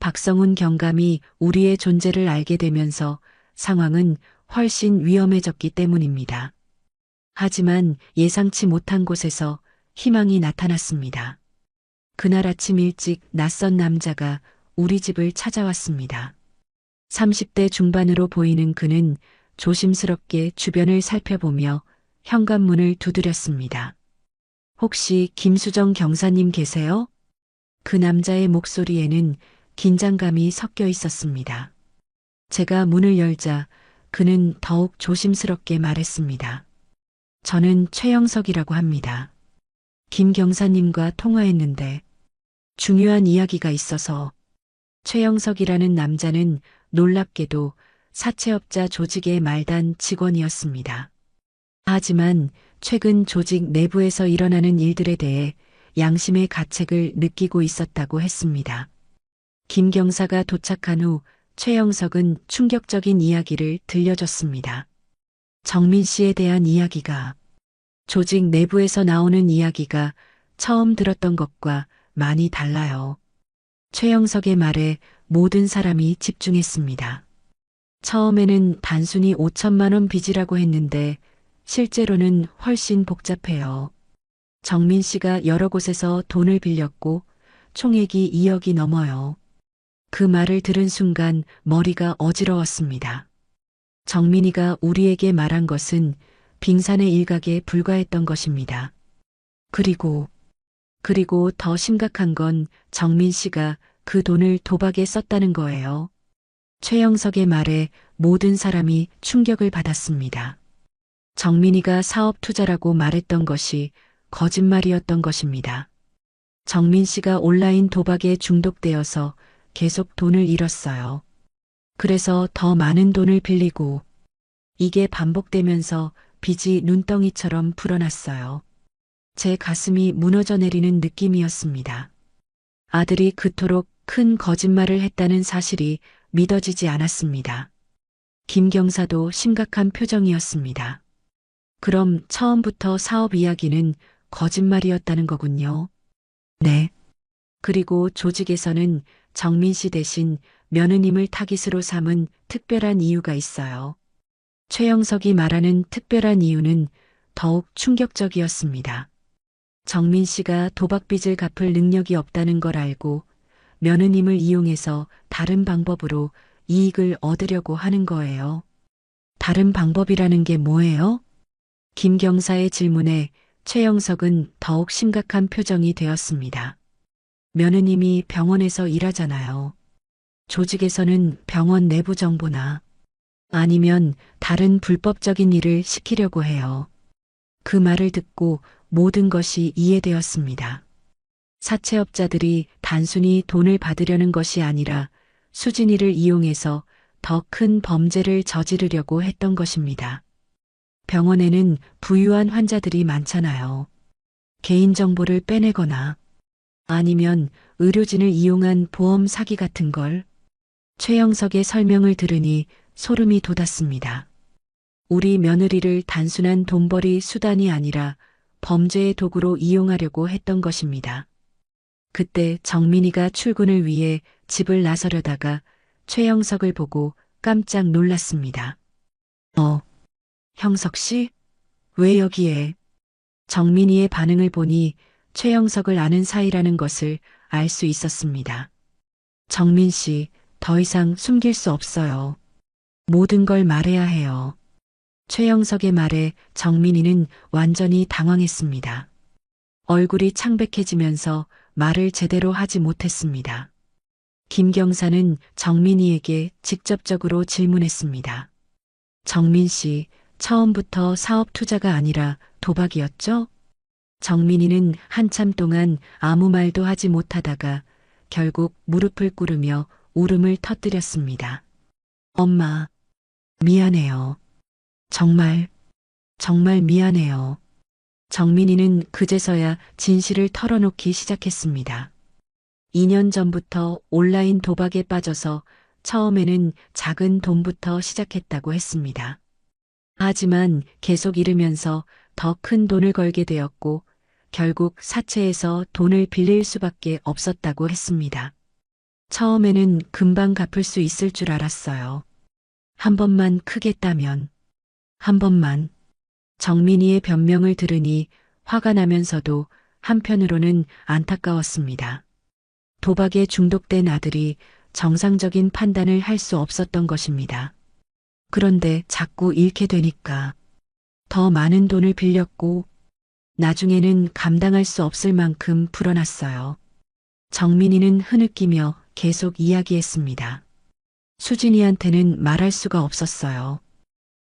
박성훈 경감이 우리의 존재를 알게 되면서 상황은 훨씬 위험해졌기 때문입니다. 하지만 예상치 못한 곳에서 희망이 나타났습니다. 그날 아침 일찍 낯선 남자가 우리 집을 찾아왔습니다. 30대 중반으로 보이는 그는 조심스럽게 주변을 살펴보며 현관문을 두드렸습니다. 혹시 김수정 경사님 계세요? 그 남자의 목소리에는 긴장감이 섞여 있었습니다. 제가 문을 열자 그는 더욱 조심스럽게 말했습니다. 저는 최영석이라고 합니다. 김 경사님과 통화했는데 중요한 이야기가 있어서. 최영석이라는 남자는 놀랍게도 사채업자 조직의 말단 직원이었습니다. 하지만 최근 조직 내부에서 일어나는 일들에 대해 양심의 가책을 느끼고 있었다고 했습니다. 김 경사가 도착한 후 최영석은 충격적인 이야기를 들려줬습니다. 정민 씨에 대한 이야기가 조직 내부에서 나오는 이야기가 처음 들었던 것과 많이 달라요. 최영석의 말에 모든 사람이 집중했습니다. 처음에는 단순히 5천만 원 빚이라고 했는데 실제로는 훨씬 복잡해요. 정민 씨가 여러 곳에서 돈을 빌렸고 총액이 2억이 넘어요. 그 말을 들은 순간 머리가 어지러웠습니다. 정민이가 우리에게 말한 것은 빙산의 일각에 불과했던 것입니다. 그리고 더 심각한 건 정민 씨가 그 돈을 도박에 썼다는 거예요. 최영석의 말에 모든 사람이 충격을 받았습니다. 정민이가 사업 투자라고 말했던 것이 거짓말이었던 것입니다. 정민 씨가 온라인 도박에 중독되어서 계속 돈을 잃었어요. 그래서 더 많은 돈을 빌리고 이게 반복되면서 빚이 눈덩이처럼 불어났어요. 제 가슴이 무너져 내리는 느낌이었습니다. 아들이 그토록 큰 거짓말을 했다는 사실이 믿어지지 않았습니다. 김 경사도 심각한 표정이었습니다. 그럼 처음부터 사업 이야기는 거짓말이었다는 거군요. 네. 그리고 조직에서는 정민 씨 대신 며느님을 타깃으로 삼은 특별한 이유가 있어요. 최영석이 말하는 특별한 이유는 더욱 충격적이었습니다. 정민 씨가 도박빚을 갚을 능력이 없다는 걸 알고 며느님을 이용해서 다른 방법으로 이익을 얻으려고 하는 거예요. 다른 방법이라는 게 뭐예요? 김 경사의 질문에 최영석은 더욱 심각한 표정이 되었습니다. 며느님이 병원에서 일하잖아요. 조직에서는 병원 내부 정보나 아니면 다른 불법적인 일을 시키려고 해요. 그 말을 듣고 모든 것이 이해되었습니다. 사채업자들이 단순히 돈을 받으려는 것이 아니라 수진이를 이용해서 더 큰 범죄를 저지르려고 했던 것입니다. 병원에는 부유한 환자들이 많잖아요. 개인정보를 빼내거나 아니면 의료진을 이용한 보험 사기 같은 걸. 최영석의 설명을 들으니 소름이 돋았습니다. 우리 며느리를 단순한 돈벌이 수단이 아니라 범죄의 도구로 이용하려고 했던 것입니다. 그때 정민이가 출근을 위해 집을 나서려다가 최영석을 보고 깜짝 놀랐습니다. 형석 씨? 왜 여기에? 정민이의 반응을 보니 최영석을 아는 사이라는 것을 알 수 있었습니다. 정민 씨, 더 이상 숨길 수 없어요. 모든 걸 말해야 해요. 최영석의 말에 정민이는 완전히 당황했습니다. 얼굴이 창백해지면서 말을 제대로 하지 못했습니다. 김 경사는 정민이에게 직접적으로 질문했습니다. 정민 씨, 처음부터 사업 투자가 아니라 도박이었죠? 정민이는 한참 동안 아무 말도 하지 못하다가 결국 무릎을 꿇으며 울음을 터뜨렸습니다. 엄마, 미안해요. 정말 미안해요. 정민이는 그제서야 진실을 털어놓기 시작했습니다. 2년 전부터 온라인 도박에 빠져서 처음에는 작은 돈부터 시작했다고 했습니다. 하지만 계속 잃으면서 더 큰 돈을 걸게 되었고 결국 사채에서 돈을 빌릴 수밖에 없었다고 했습니다. 처음에는 금방 갚을 수 있을 줄 알았어요. 한 번만 크게 따면. 한 번만. 정민이의 변명을 들으니 화가 나면서도 한편으로는 안타까웠습니다. 도박에 중독된 아들이 정상적인 판단을 할 수 없었던 것입니다. 그런데 자꾸 잃게 되니까 더 많은 돈을 빌렸고 나중에는 감당할 수 없을 만큼 불어났어요. 정민이는 흐느끼며 계속 이야기했습니다. 수진이한테는 말할 수가 없었어요.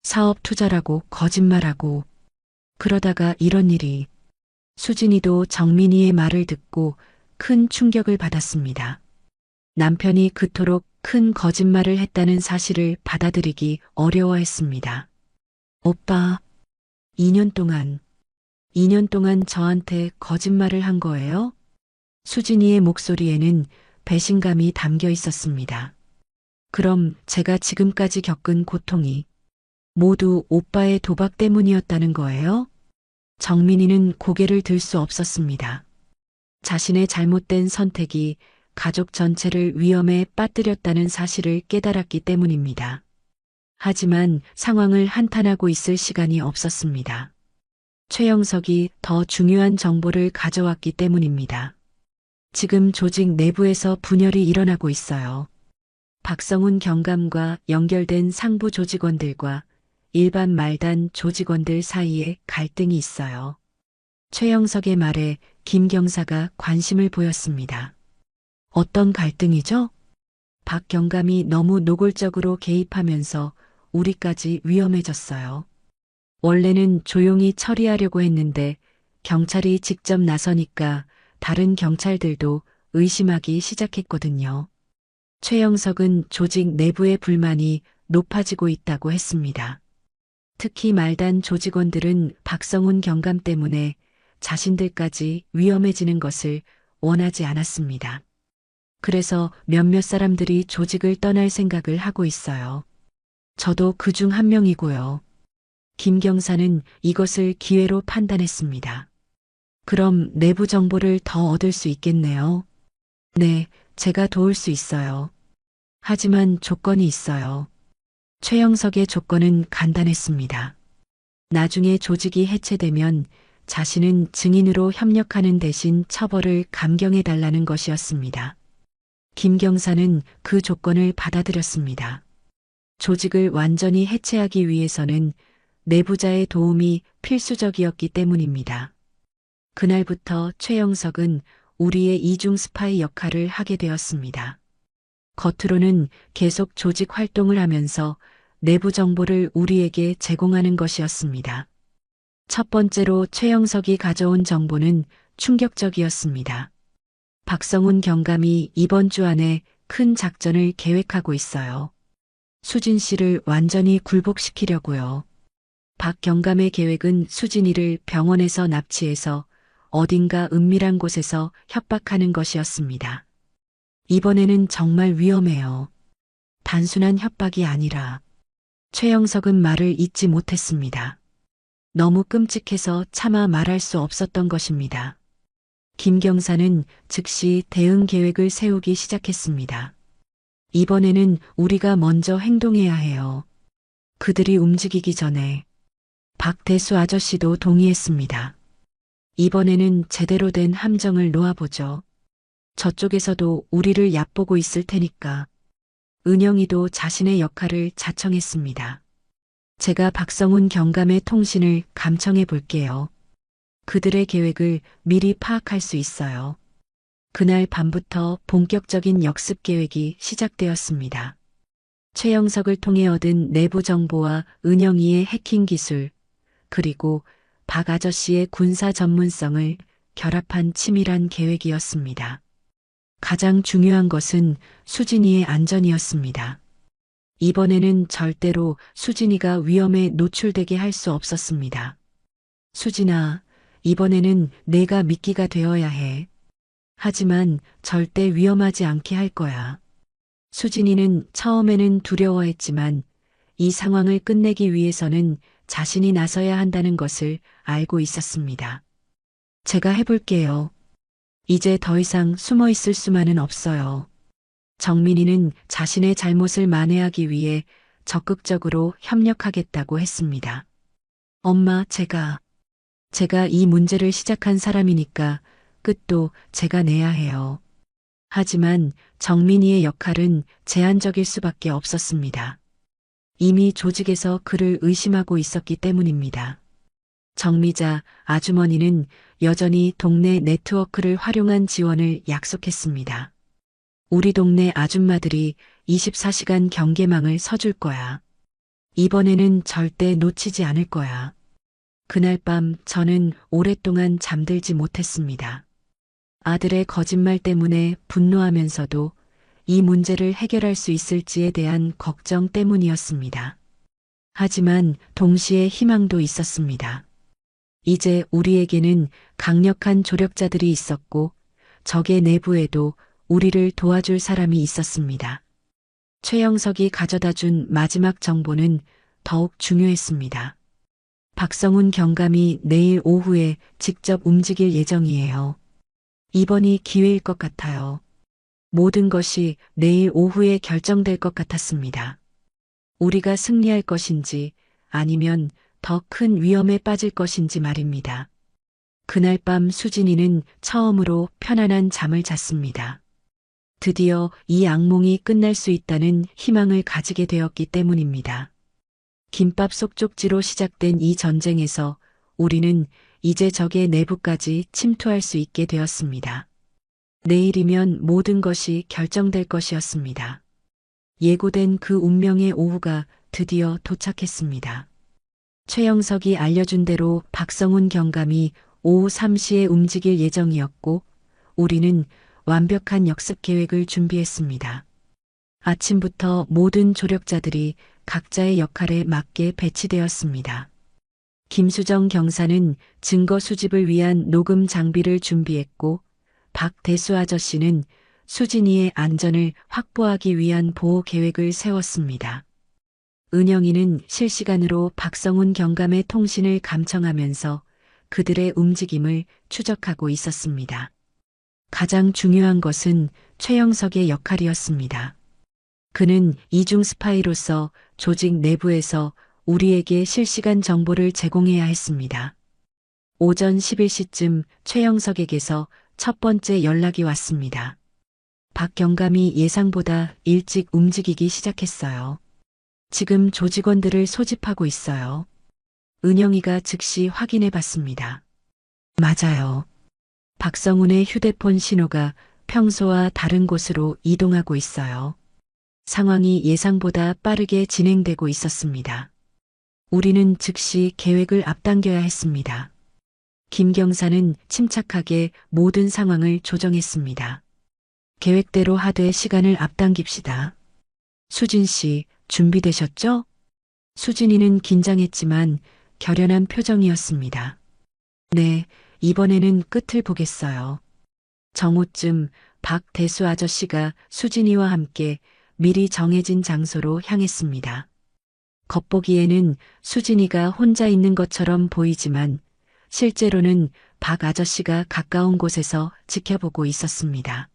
사업 투자라고 거짓말하고 그러다가 이런 일이. 수진이도 정민이의 말을 듣고 큰 충격을 받았습니다. 남편이 그토록 큰 거짓말을 했다는 사실을 받아들이기 어려워했습니다. 오빠, 2년 동안 저한테 거짓말을 한 거예요? 수진이의 목소리에는 배신감이 담겨 있었습니다. 그럼 제가 지금까지 겪은 고통이 모두 오빠의 도박 때문이었다는 거예요? 정민이는 고개를 들 수 없었습니다. 자신의 잘못된 선택이 가족 전체를 위험에 빠뜨렸다는 사실을 깨달았기 때문입니다. 하지만 상황을 한탄하고 있을 시간이 없었습니다. 최영석이 더 중요한 정보를 가져왔기 때문입니다. 지금 조직 내부에서 분열이 일어나고 있어요. 박성훈 경감과 연결된 상부 조직원들과 일반 말단 조직원들 사이에 갈등이 있어요. 최영석의 말에 김 경사가 관심을 보였습니다. 어떤 갈등이죠? 박 경감이 너무 노골적으로 개입하면서 우리까지 위험해졌어요. 원래는 조용히 처리하려고 했는데 경찰이 직접 나서니까 다른 경찰들도 의심하기 시작했거든요. 최영석은 조직 내부의 불만이 높아지고 있다고 했습니다. 특히 말단 조직원들은 박성훈 경감 때문에 자신들까지 위험해지는 것을 원하지 않았습니다. 그래서 몇몇 사람들이 조직을 떠날 생각을 하고 있어요. 저도 그중 한 명이고요. 김 경사는 이것을 기회로 판단했습니다. 그럼 내부 정보를 더 얻을 수 있겠네요. 네, 제가 도울 수 있어요. 하지만 조건이 있어요. 최영석의 조건은 간단했습니다. 나중에 조직이 해체되면 자신은 증인으로 협력하는 대신 처벌을 감경해달라는 것이었습니다. 김 경사는 그 조건을 받아들였습니다. 조직을 완전히 해체하기 위해서는 내부자의 도움이 필수적이었기 때문입니다. 그날부터 최영석은 우리의 이중 스파이 역할을 하게 되었습니다. 겉으로는 계속 조직 활동을 하면서 내부 정보를 우리에게 제공하는 것이었습니다. 첫 번째로 최영석이 가져온 정보는 충격적이었습니다. 박성훈 경감이 이번 주 안에 큰 작전을 계획하고 있어요. 수진 씨를 완전히 굴복시키려고요. 박 경감의 계획은 수진이를 병원에서 납치해서 어딘가 은밀한 곳에서 협박하는 것이었습니다. 이번에는 정말 위험해요. 단순한 협박이 아니라 최영석은 말을 잇지 못했습니다. 너무 끔찍해서 차마 말할 수 없었던 것입니다. 김 경사는 즉시 대응 계획을 세우기 시작했습니다. 이번에는 우리가 먼저 행동해야 해요. 그들이 움직이기 전에 박대수 아저씨도 동의했습니다. 이번에는 제대로 된 함정을 놓아보죠. 저쪽에서도 우리를 얕보고 있을 테니까. 은영이도 자신의 역할을 자청했습니다. 제가 박성훈 경감의 통신을 감청해 볼게요. 그들의 계획을 미리 파악할 수 있어요. 그날 밤부터 본격적인 역습 계획이 시작되었습니다. 최영석을 통해 얻은 내부 정보와 은영이의 해킹 기술, 그리고 박 아저씨의 군사 전문성을 결합한 치밀한 계획이었습니다. 가장 중요한 것은 수진이의 안전이었습니다. 이번에는 절대로 수진이가 위험에 노출되게 할 수 없었습니다. 수진아, 이번에는 내가 미끼가 되어야 해. 하지만 절대 위험하지 않게 할 거야. 수진이는 처음에는 두려워했지만 이 상황을 끝내기 위해서는 자신이 나서야 한다는 것을 알고 있었습니다. 제가 해볼게요. 이제 더 이상 숨어 있을 수만은 없어요. 정민이는 자신의 잘못을 만회하기 위해 적극적으로 협력하겠다고 했습니다. 엄마, 제가 이 문제를 시작한 사람이니까 끝도 제가 내야 해요. 하지만 정민이의 역할은 제한적일 수밖에 없었습니다. 이미 조직에서 그를 의심하고 있었기 때문입니다. 정미자 아주머니는 여전히 동네 네트워크를 활용한 지원을 약속했습니다. 우리 동네 아줌마들이 24시간 경계망을 서줄 거야. 이번에는 절대 놓치지 않을 거야. 그날 밤 저는 오랫동안 잠들지 못했습니다. 아들의 거짓말 때문에 분노하면서도 이 문제를 해결할 수 있을지에 대한 걱정 때문이었습니다. 하지만 동시에 희망도 있었습니다. 이제 우리에게는 강력한 조력자들이 있었고 적의 내부에도 우리를 도와줄 사람이 있었습니다. 최영석이 가져다 준 마지막 정보는 더욱 중요했습니다. 박성훈 경감이 내일 오후에 직접 움직일 예정이에요. 이번이 기회일 것 같아요. 모든 것이 내일 오후에 결정될 것 같았습니다. 우리가 승리할 것인지 아니면 더 큰 위험에 빠질 것인지 말입니다. 그날 밤 수진이는 처음으로 편안한 잠을 잤습니다. 드디어 이 악몽이 끝날 수 있다는 희망을 가지게 되었기 때문입니다. 김밥 속 쪽지로 시작된 이 전쟁에서 우리는 이제 적의 내부까지 침투할 수 있게 되었습니다. 내일이면 모든 것이 결정될 것이었습니다. 예고된 그 운명의 오후가 드디어 도착했습니다. 최영석이 알려준 대로 박성훈 경감이 오후 3시에 움직일 예정이었고 우리는 완벽한 역습 계획을 준비했습니다. 아침부터 모든 조력자들이 각자의 역할에 맞게 배치되었습니다. 김수정 경사는 증거 수집을 위한 녹음 장비를 준비했고 박대수 아저씨는 수진이의 안전을 확보하기 위한 보호 계획을 세웠습니다. 은영이는 실시간으로 박성훈 경감의 통신을 감청하면서 그들의 움직임을 추적하고 있었습니다. 가장 중요한 것은 최영석의 역할이었습니다. 그는 이중 스파이로서 조직 내부에서 우리에게 실시간 정보를 제공해야 했습니다. 오전 11시쯤 최영석에게서 첫 번째 연락이 왔습니다. 박 경감이 예상보다 일찍 움직이기 시작했어요. 지금 조직원들을 소집하고 있어요. 은영이가 즉시 확인해 봤습니다. 맞아요. 박성훈의 휴대폰 신호가 평소와 다른 곳으로 이동하고 있어요. 상황이 예상보다 빠르게 진행되고 있었습니다. 우리는 즉시 계획을 앞당겨야 했습니다. 김 경사는 침착하게 모든 상황을 조정했습니다. 계획대로 하되 시간을 앞당깁시다. 수진 씨, 준비되셨죠? 수진이는 긴장했지만 결연한 표정이었습니다. 네, 이번에는 끝을 보겠어요. 정오쯤 박대수 아저씨가 수진이와 함께 미리 정해진 장소로 향했습니다. 겉보기에는 수진이가 혼자 있는 것처럼 보이지만 실제로는 박 아저씨가 가까운 곳에서 지켜보고 있었습니다.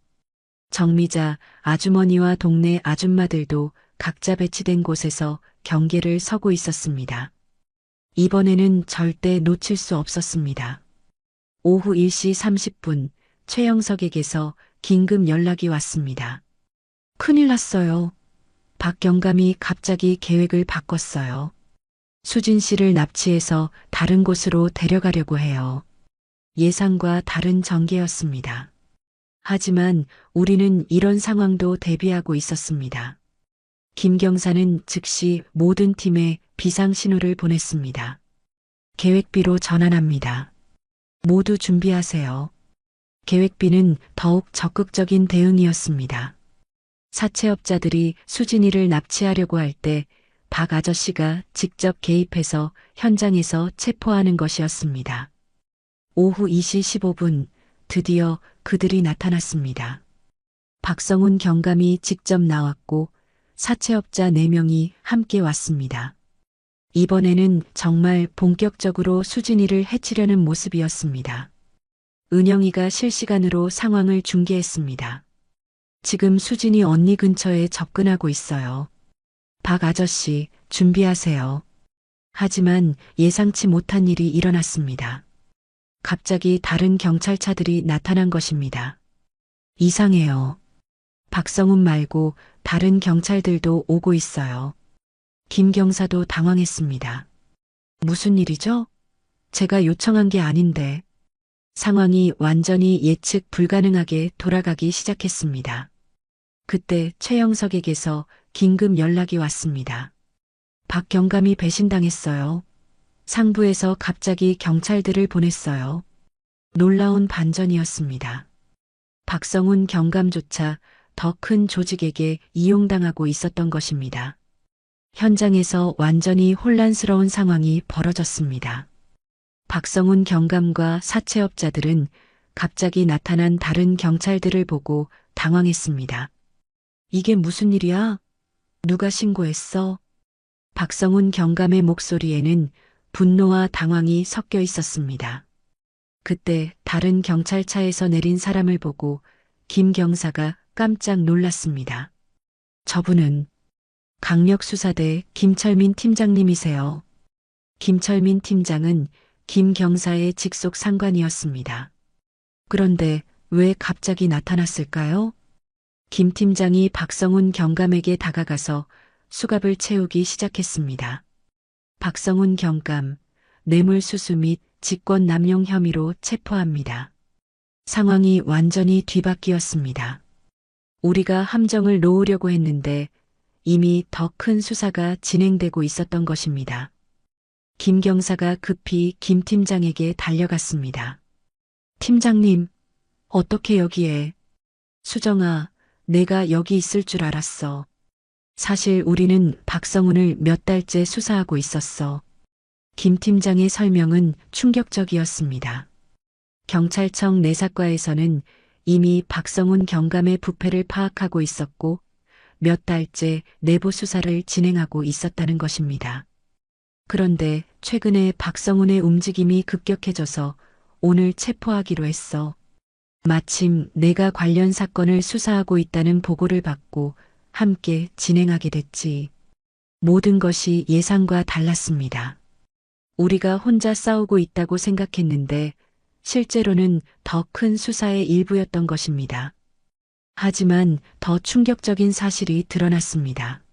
정미자, 아주머니와 동네 아줌마들도 각자 배치된 곳에서 경계를 서고 있었습니다. 이번에는 절대 놓칠 수 없었습니다. 오후 1시 30분 최영석에게서 긴급 연락이 왔습니다. 큰일 났어요. 박 경감이 갑자기 계획을 바꿨어요. 수진 씨를 납치해서 다른 곳으로 데려가려고 해요. 예상과 다른 전개였습니다. 하지만 우리는 이런 상황도 대비하고 있었습니다. 김 경사는 즉시 모든 팀에 비상 신호를 보냈습니다. 계획비로 전환합니다. 모두 준비하세요. 계획비는 더욱 적극적인 대응이었습니다. 사채업자들이 수진이를 납치하려고 할 때 박 아저씨가 직접 개입해서 현장에서 체포하는 것이었습니다. 오후 2시 15분 드디어 그들이 나타났습니다. 박성훈 경감이 직접 나왔고 사채업자 4명이 함께 왔습니다. 이번에는 정말 본격적으로 수진이를 해치려는 모습이었습니다. 은영이가 실시간으로 상황을 중계했습니다. 지금 수진이 언니 근처에 접근하고 있어요. 박 아저씨, 준비하세요. 하지만 예상치 못한 일이 일어났습니다. 갑자기 다른 경찰차들이 나타난 것입니다. 이상해요. 박성훈 말고 다른 경찰들도 오고 있어요. 김 경사도 당황했습니다. 무슨 일이죠? 제가 요청한 게 아닌데. 상황이 완전히 예측 불가능하게 돌아가기 시작했습니다. 그때 최영석에게서 긴급 연락이 왔습니다. 박 경감이 배신당했어요. 상부에서 갑자기 경찰들을 보냈어요. 놀라운 반전이었습니다. 박성훈 경감조차 더 큰 조직에게 이용당하고 있었던 것입니다. 현장에서 완전히 혼란스러운 상황이 벌어졌습니다. 박성훈 경감과 사채업자들은 갑자기 나타난 다른 경찰들을 보고 당황했습니다. 이게 무슨 일이야? 누가 신고했어? 박성훈 경감의 목소리에는 분노와 당황이 섞여 있었습니다. 그때 다른 경찰차에서 내린 사람을 보고 김 경사가 깜짝 놀랐습니다. 저분은 강력수사대 김철민 팀장님이세요. 김철민 팀장은 김 경사의 직속 상관이었습니다. 그런데 왜 갑자기 나타났을까요? 김 팀장이 박성훈 경감에게 다가가서 수갑을 채우기 시작했습니다. 박성훈 경감, 뇌물수수 및 직권남용 혐의로 체포합니다. 상황이 완전히 뒤바뀌었습니다. 우리가 함정을 놓으려고 했는데 이미 더 큰 수사가 진행되고 있었던 것입니다. 김 경사가 급히 김 팀장에게 달려갔습니다. 팀장님, 어떻게 여기에? 수정아, 내가 여기 있을 줄 알았어. 사실 우리는 박성훈을 몇 달째 수사하고 있었어. 김 팀장의 설명은 충격적이었습니다. 경찰청 내사과에서는 이미 박성훈 경감의 부패를 파악하고 있었고 몇 달째 내부 수사를 진행하고 있었다는 것입니다. 그런데 최근에 박성훈의 움직임이 급격해져서 오늘 체포하기로 했어. 마침 내가 관련 사건을 수사하고 있다는 보고를 받고 함께 진행하게 됐지. 모든 것이 예상과 달랐습니다. 우리가 혼자 싸우고 있다고 생각했는데 실제로는 더 큰 수사의 일부였던 것입니다. 하지만 더 충격적인 사실이 드러났습니다.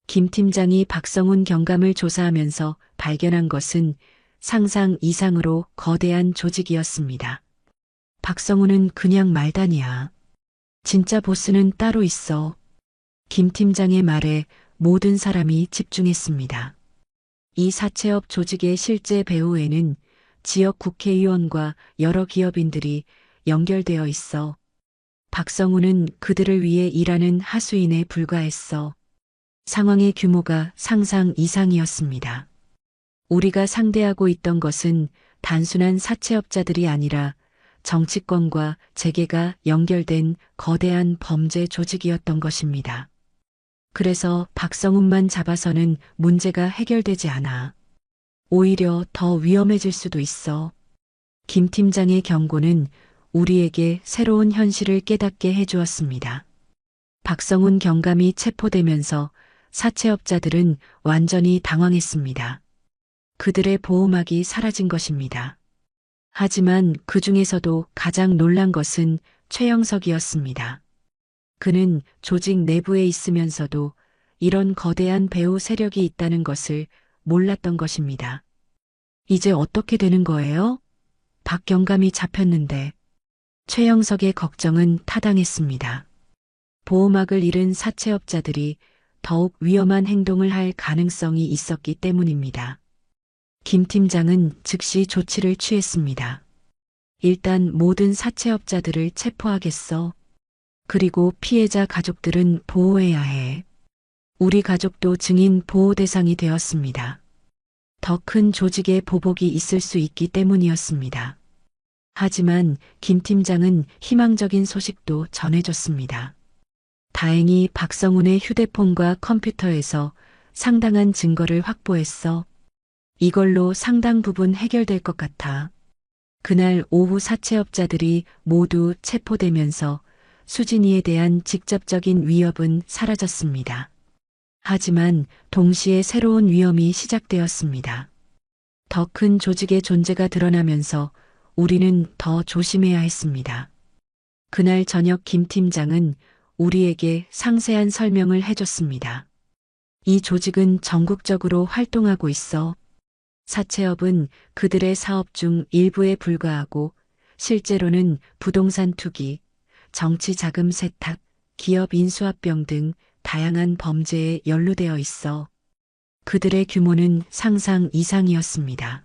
김 팀장이 박성훈 경감을 조사하면서 발견한 것은 상상 이상으로 거대한 조직이었습니다. 박성훈은 그냥 말단이야. 진짜 보스는 따로 있어. 김 팀장의 말에 모든 사람이 집중했습니다. 이 사채업 조직의 실제 배후에는 지역 국회의원과 여러 기업인들이 연결되어 있어. 박성훈은 그들을 위해 일하는 하수인에 불과했어. 상황의 규모가 상상 이상이었습니다. 우리가 상대하고 있던 것은 단순한 사채업자들이 아니라 정치권과 재계가 연결된 거대한 범죄 조직이었던 것입니다. 그래서 박성훈만 잡아서는 문제가 해결되지 않아. 오히려 더 위험해질 수도 있어. 김 팀장의 경고는 우리에게 새로운 현실을 깨닫게 해주었습니다. 박성훈 경감이 체포되면서 사채업자들은 완전히 당황했습니다. 그들의 보호막이 사라진 것입니다. 하지만 그 중에서도 가장 놀란 것은 최영석이었습니다. 그는 조직 내부에 있으면서도 이런 거대한 배후 세력이 있다는 것을 몰랐던 것입니다. 이제 어떻게 되는 거예요? 박 경감이 잡혔는데. 최영석의 걱정은 타당했습니다. 보호막을 잃은 사채업자들이 더욱 위험한 행동을 할 가능성이 있었기 때문입니다. 김 팀장은 즉시 조치를 취했습니다. 일단 모든 사채업자들을 체포하겠어. 그리고 피해자 가족들은 보호해야 해. 우리 가족도 증인 보호 대상이 되었습니다. 더 큰 조직의 보복이 있을 수 있기 때문이었습니다. 하지만 김 팀장은 희망적인 소식도 전해줬습니다. 다행히 박성훈의 휴대폰과 컴퓨터에서 상당한 증거를 확보했어. 이걸로 상당 부분 해결될 것 같아. 그날 오후 사채업자들이 모두 체포되면서 수진이에 대한 직접적인 위협은 사라졌습니다. 하지만 동시에 새로운 위험이 시작되었습니다. 더 큰 조직의 존재가 드러나면서 우리는 더 조심해야 했습니다. 그날 저녁 김 팀장은 우리에게 상세한 설명을 해줬습니다. 이 조직은 전국적으로 활동하고 있어. 사채업은 그들의 사업 중 일부에 불과하고 실제로는 부동산 투기, 정치 자금 세탁, 기업 인수합병 등 다양한 범죄에 연루되어 있어. 그들의 규모는 상상 이상이었습니다.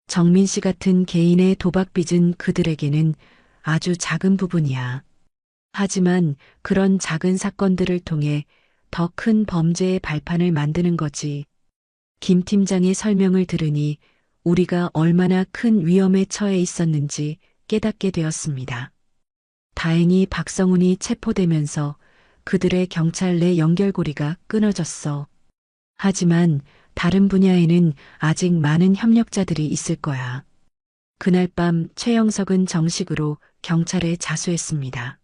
정민 씨 같은 개인의 도박 빚은 그들에게는 아주 작은 부분이야. 하지만 그런 작은 사건들을 통해 더 큰 범죄의 발판을 만드는 거지. 김 팀장의 설명을 들으니 우리가 얼마나 큰 위험에 처해 있었는지 깨닫게 되었습니다. 다행히 박성훈이 체포되면서 그들의 경찰 내 연결고리가 끊어졌어. 하지만 다른 분야에는 아직 많은 협력자들이 있을 거야. 그날 밤 최영석은 정식으로 경찰에 자수했습니다.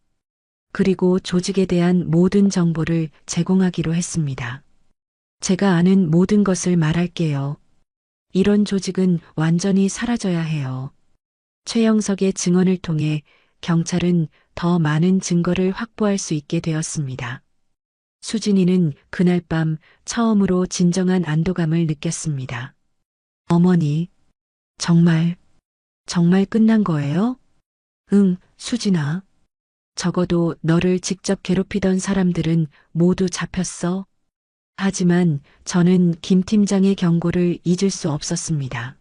그리고 조직에 대한 모든 정보를 제공하기로 했습니다. 제가 아는 모든 것을 말할게요. 이런 조직은 완전히 사라져야 해요. 최영석의 증언을 통해 경찰은 더 많은 증거를 확보할 수 있게 되었습니다. 수진이는 그날 밤 처음으로 진정한 안도감을 느꼈습니다. 어머니, 정말 끝난 거예요? 응, 수진아. 적어도 너를 직접 괴롭히던 사람들은 모두 잡혔어. 하지만 저는 김 팀장의 경고를 잊을 수 없었습니다.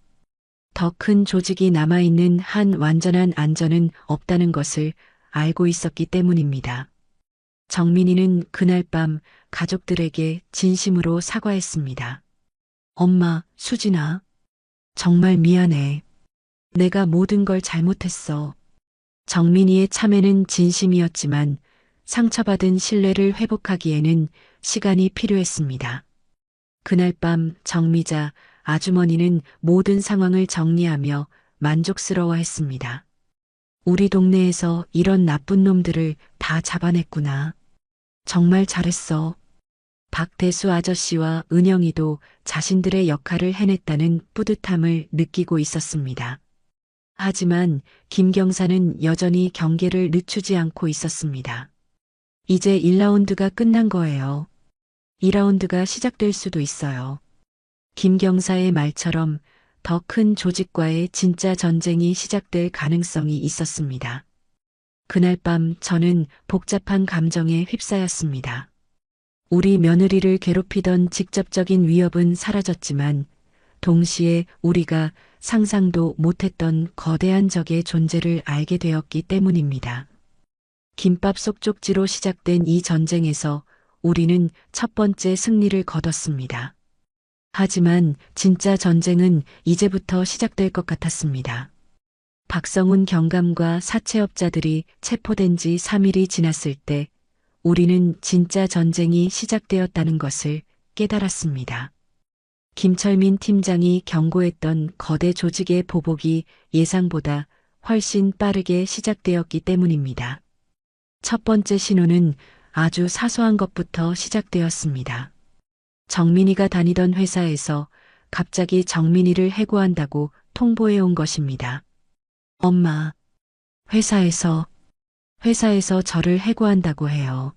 더 큰 조직이 남아있는 한 완전한 안전은 없다는 것을 알고 있었기 때문입니다. 정민이는 그날 밤 가족들에게 진심으로 사과했습니다. 엄마, 수진아. 정말 미안해. 내가 모든 걸 잘못했어. 정민이의 참회는 진심이었지만 상처받은 신뢰를 회복하기에는 시간이 필요했습니다. 그날 밤 정미자 아주머니는 모든 상황을 정리하며 만족스러워했습니다. 우리 동네에서 이런 나쁜 놈들을 다 잡아냈구나. 정말 잘했어. 박대수 아저씨와 은영이도 자신들의 역할을 해냈다는 뿌듯함을 느끼고 있었습니다. 하지만 김 경사는 여전히 경계를 늦추지 않고 있었습니다. 이제 1라운드가 끝난 거예요. 2라운드가 시작될 수도 있어요. 김 경사의 말처럼 더 큰 조직과의 진짜 전쟁이 시작될 가능성이 있었습니다. 그날 밤 저는 복잡한 감정에 휩싸였습니다. 우리 며느리를 괴롭히던 직접적인 위협은 사라졌지만 동시에 우리가 상상도 못했던 거대한 적의 존재를 알게 되었기 때문입니다. 김밥 속 쪽지로 시작된 이 전쟁에서 우리는 첫 번째 승리를 거뒀습니다. 하지만 진짜 전쟁은 이제부터 시작될 것 같았습니다. 박성훈 경감과 사채업자들이 체포된 지 3일이 지났을 때 우리는 진짜 전쟁이 시작되었다는 것을 깨달았습니다. 김철민 팀장이 경고했던 거대 조직의 보복이 예상보다 훨씬 빠르게 시작되었기 때문입니다. 첫 번째 신호는 아주 사소한 것부터 시작되었습니다. 정민이가 다니던 회사에서 갑자기 정민이를 해고한다고 통보해 온 것입니다. 엄마, 회사에서 저를 해고한다고 해요.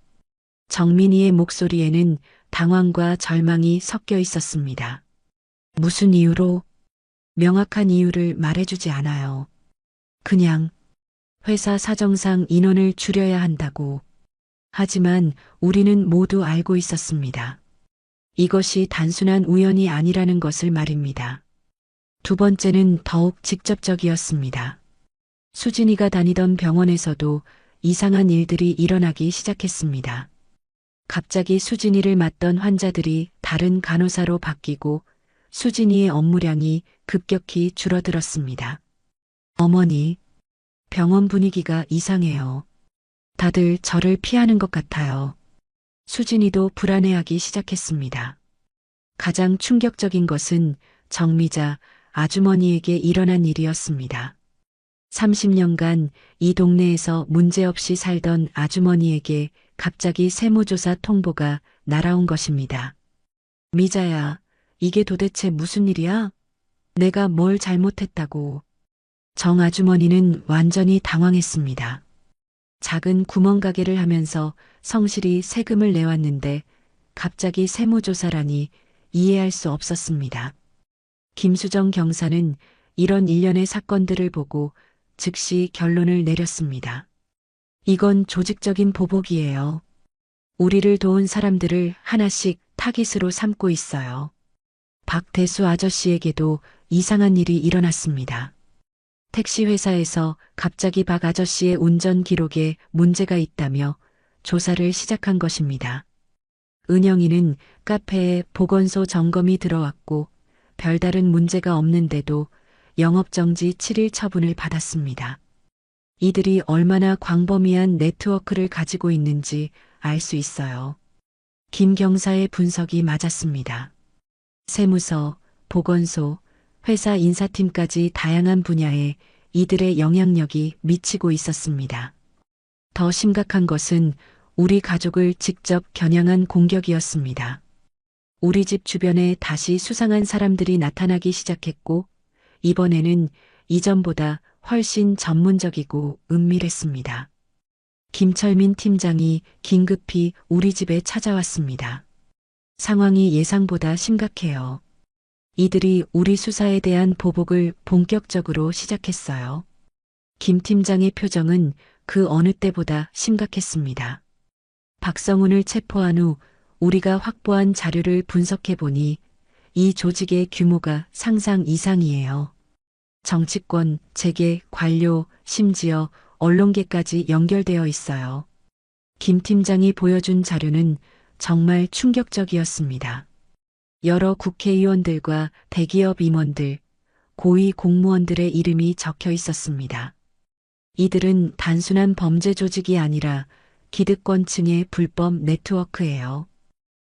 정민이의 목소리에는 당황과 절망이 섞여 있었습니다. 무슨 이유로? 명확한 이유를 말해주지 않아요. 그냥 회사 사정상 인원을 줄여야 한다고. 하지만 우리는 모두 알고 있었습니다. 이것이 단순한 우연이 아니라는 것을 말입니다. 두 번째는 더욱 직접적이었습니다. 수진이가 다니던 병원에서도 이상한 일들이 일어나기 시작했습니다. 갑자기 수진이를 맡던 환자들이 다른 간호사로 바뀌고 수진이의 업무량이 급격히 줄어들었습니다. 어머니, 병원 분위기가 이상해요. 다들 저를 피하는 것 같아요. 수진이도 불안해하기 시작했습니다. 가장 충격적인 것은 정미자 아주머니에게 일어난 일이었습니다. 30년간 이 동네에서 문제없이 살던 아주머니에게 갑자기 세무조사 통보가 날아온 것입니다. 미자야, 이게 도대체 무슨 일이야? 내가 뭘 잘못했다고. 정 아주머니는 완전히 당황했습니다. 작은 구멍가게를 하면서 성실히 세금을 내왔는데 갑자기 세무조사라니 이해할 수 없었습니다. 김수정 경사는 이런 일련의 사건들을 보고 즉시 결론을 내렸습니다. 이건 조직적인 보복이에요. 우리를 도운 사람들을 하나씩 타깃으로 삼고 있어요. 박대수 아저씨에게도 이상한 일이 일어났습니다. 택시 회사에서 갑자기 박 아저씨의 운전 기록에 문제가 있다며 조사를 시작한 것입니다. 은영이는 카페에 보건소 점검이 들어왔고 별다른 문제가 없는데도 영업정지 7일 처분을 받았습니다. 이들이 얼마나 광범위한 네트워크를 가지고 있는지 알 수 있어요. 김 경사의 분석이 맞았습니다. 세무서, 보건소, 회사 인사팀까지 다양한 분야에 이들의 영향력이 미치고 있었습니다. 더 심각한 것은 우리 가족을 직접 겨냥한 공격이었습니다. 우리 집 주변에 다시 수상한 사람들이 나타나기 시작했고, 이번에는 이전보다 훨씬 전문적이고 은밀했습니다. 김철민 팀장이 긴급히 우리 집에 찾아왔습니다. 상황이 예상보다 심각해요. 이들이 우리 수사에 대한 보복을 본격적으로 시작했어요. 김 팀장의 표정은 그 어느 때보다 심각했습니다. 박성훈을 체포한 후 우리가 확보한 자료를 분석해 보니 이 조직의 규모가 상상 이상이에요. 정치권, 재계, 관료, 심지어 언론계까지 연결되어 있어요. 김 팀장이 보여준 자료는 정말 충격적이었습니다. 여러 국회의원들과 대기업 임원들, 고위 공무원들의 이름이 적혀 있었습니다. 이들은 단순한 범죄 조직이 아니라 기득권층의 불법 네트워크예요.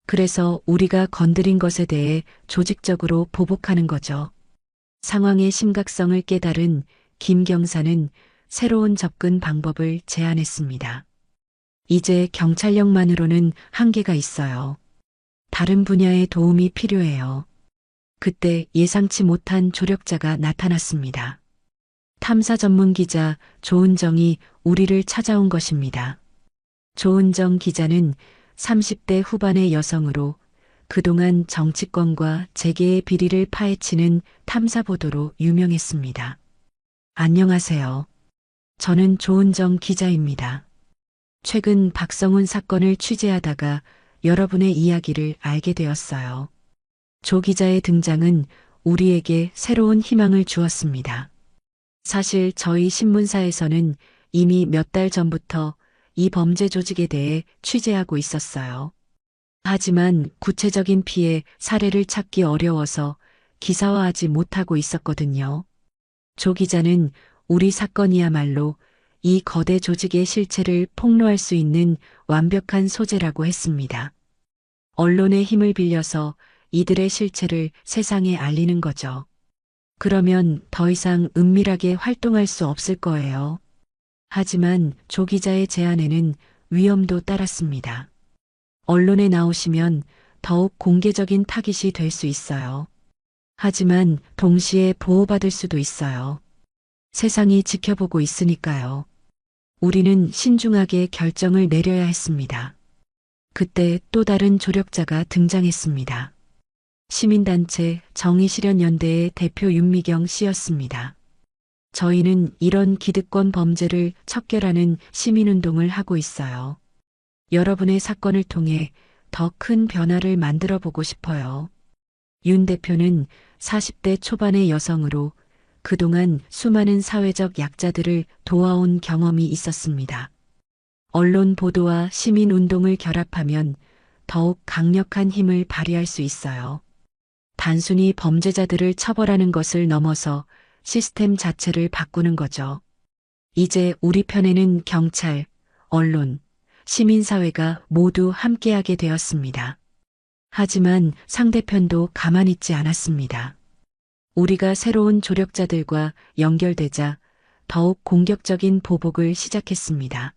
그래서 우리가 건드린 것에 대해 조직적으로 보복하는 거죠. 상황의 심각성을 깨달은 김 경사는 새로운 접근 방법을 제안했습니다. 이제 경찰력만으로는 한계가 있어요. 다른 분야의 도움이 필요해요. 그때 예상치 못한 조력자가 나타났습니다. 탐사 전문 기자 조은정이 우리를 찾아온 것입니다. 조은정 기자는 30대 후반의 여성으로 그동안 정치권과 재계의 비리를 파헤치는 탐사 보도로 유명했습니다. 안녕하세요. 저는 조은정 기자입니다. 최근 박성훈 사건을 취재하다가 여러분의 이야기를 알게 되었어요. 조 기자의 등장은 우리에게 새로운 희망을 주었습니다. 사실 저희 신문사에서는 이미 몇 달 전부터 이 범죄 조직에 대해 취재하고 있었어요. 하지만 구체적인 피해 사례를 찾기 어려워서 기사화하지 못하고 있었거든요. 조 기자는 우리 사건이야말로 이 거대 조직의 실체를 폭로할 수 있는 완벽한 소재라고 했습니다. 언론의 힘을 빌려서 이들의 실체를 세상에 알리는 거죠. 그러면 더 이상 은밀하게 활동할 수 없을 거예요. 하지만 조 기자의 제안에는 위험도 따랐습니다. 언론에 나오시면 더욱 공개적인 타깃이 될 수 있어요. 하지만 동시에 보호받을 수도 있어요. 세상이 지켜보고 있으니까요. 우리는 신중하게 결정을 내려야 했습니다. 그때 또 다른 조력자가 등장했습니다. 시민단체 정의실현연대의 대표 윤미경 씨였습니다. 저희는 이런 기득권 범죄를 척결하는 시민운동을 하고 있어요. 여러분의 사건을 통해 더 큰 변화를 만들어 보고 싶어요. 윤 대표는 40대 초반의 여성으로 그동안 수많은 사회적 약자들을 도와온 경험이 있었습니다. 언론 보도와 시민운동을 결합하면 더욱 강력한 힘을 발휘할 수 있어요. 단순히 범죄자들을 처벌하는 것을 넘어서 시스템 자체를 바꾸는 거죠. 이제 우리 편에는 경찰, 언론, 시민사회가 모두 함께하게 되었습니다. 하지만 상대편도 가만히 있지 않았습니다. 우리가 새로운 조력자들과 연결되자 더욱 공격적인 보복을 시작했습니다.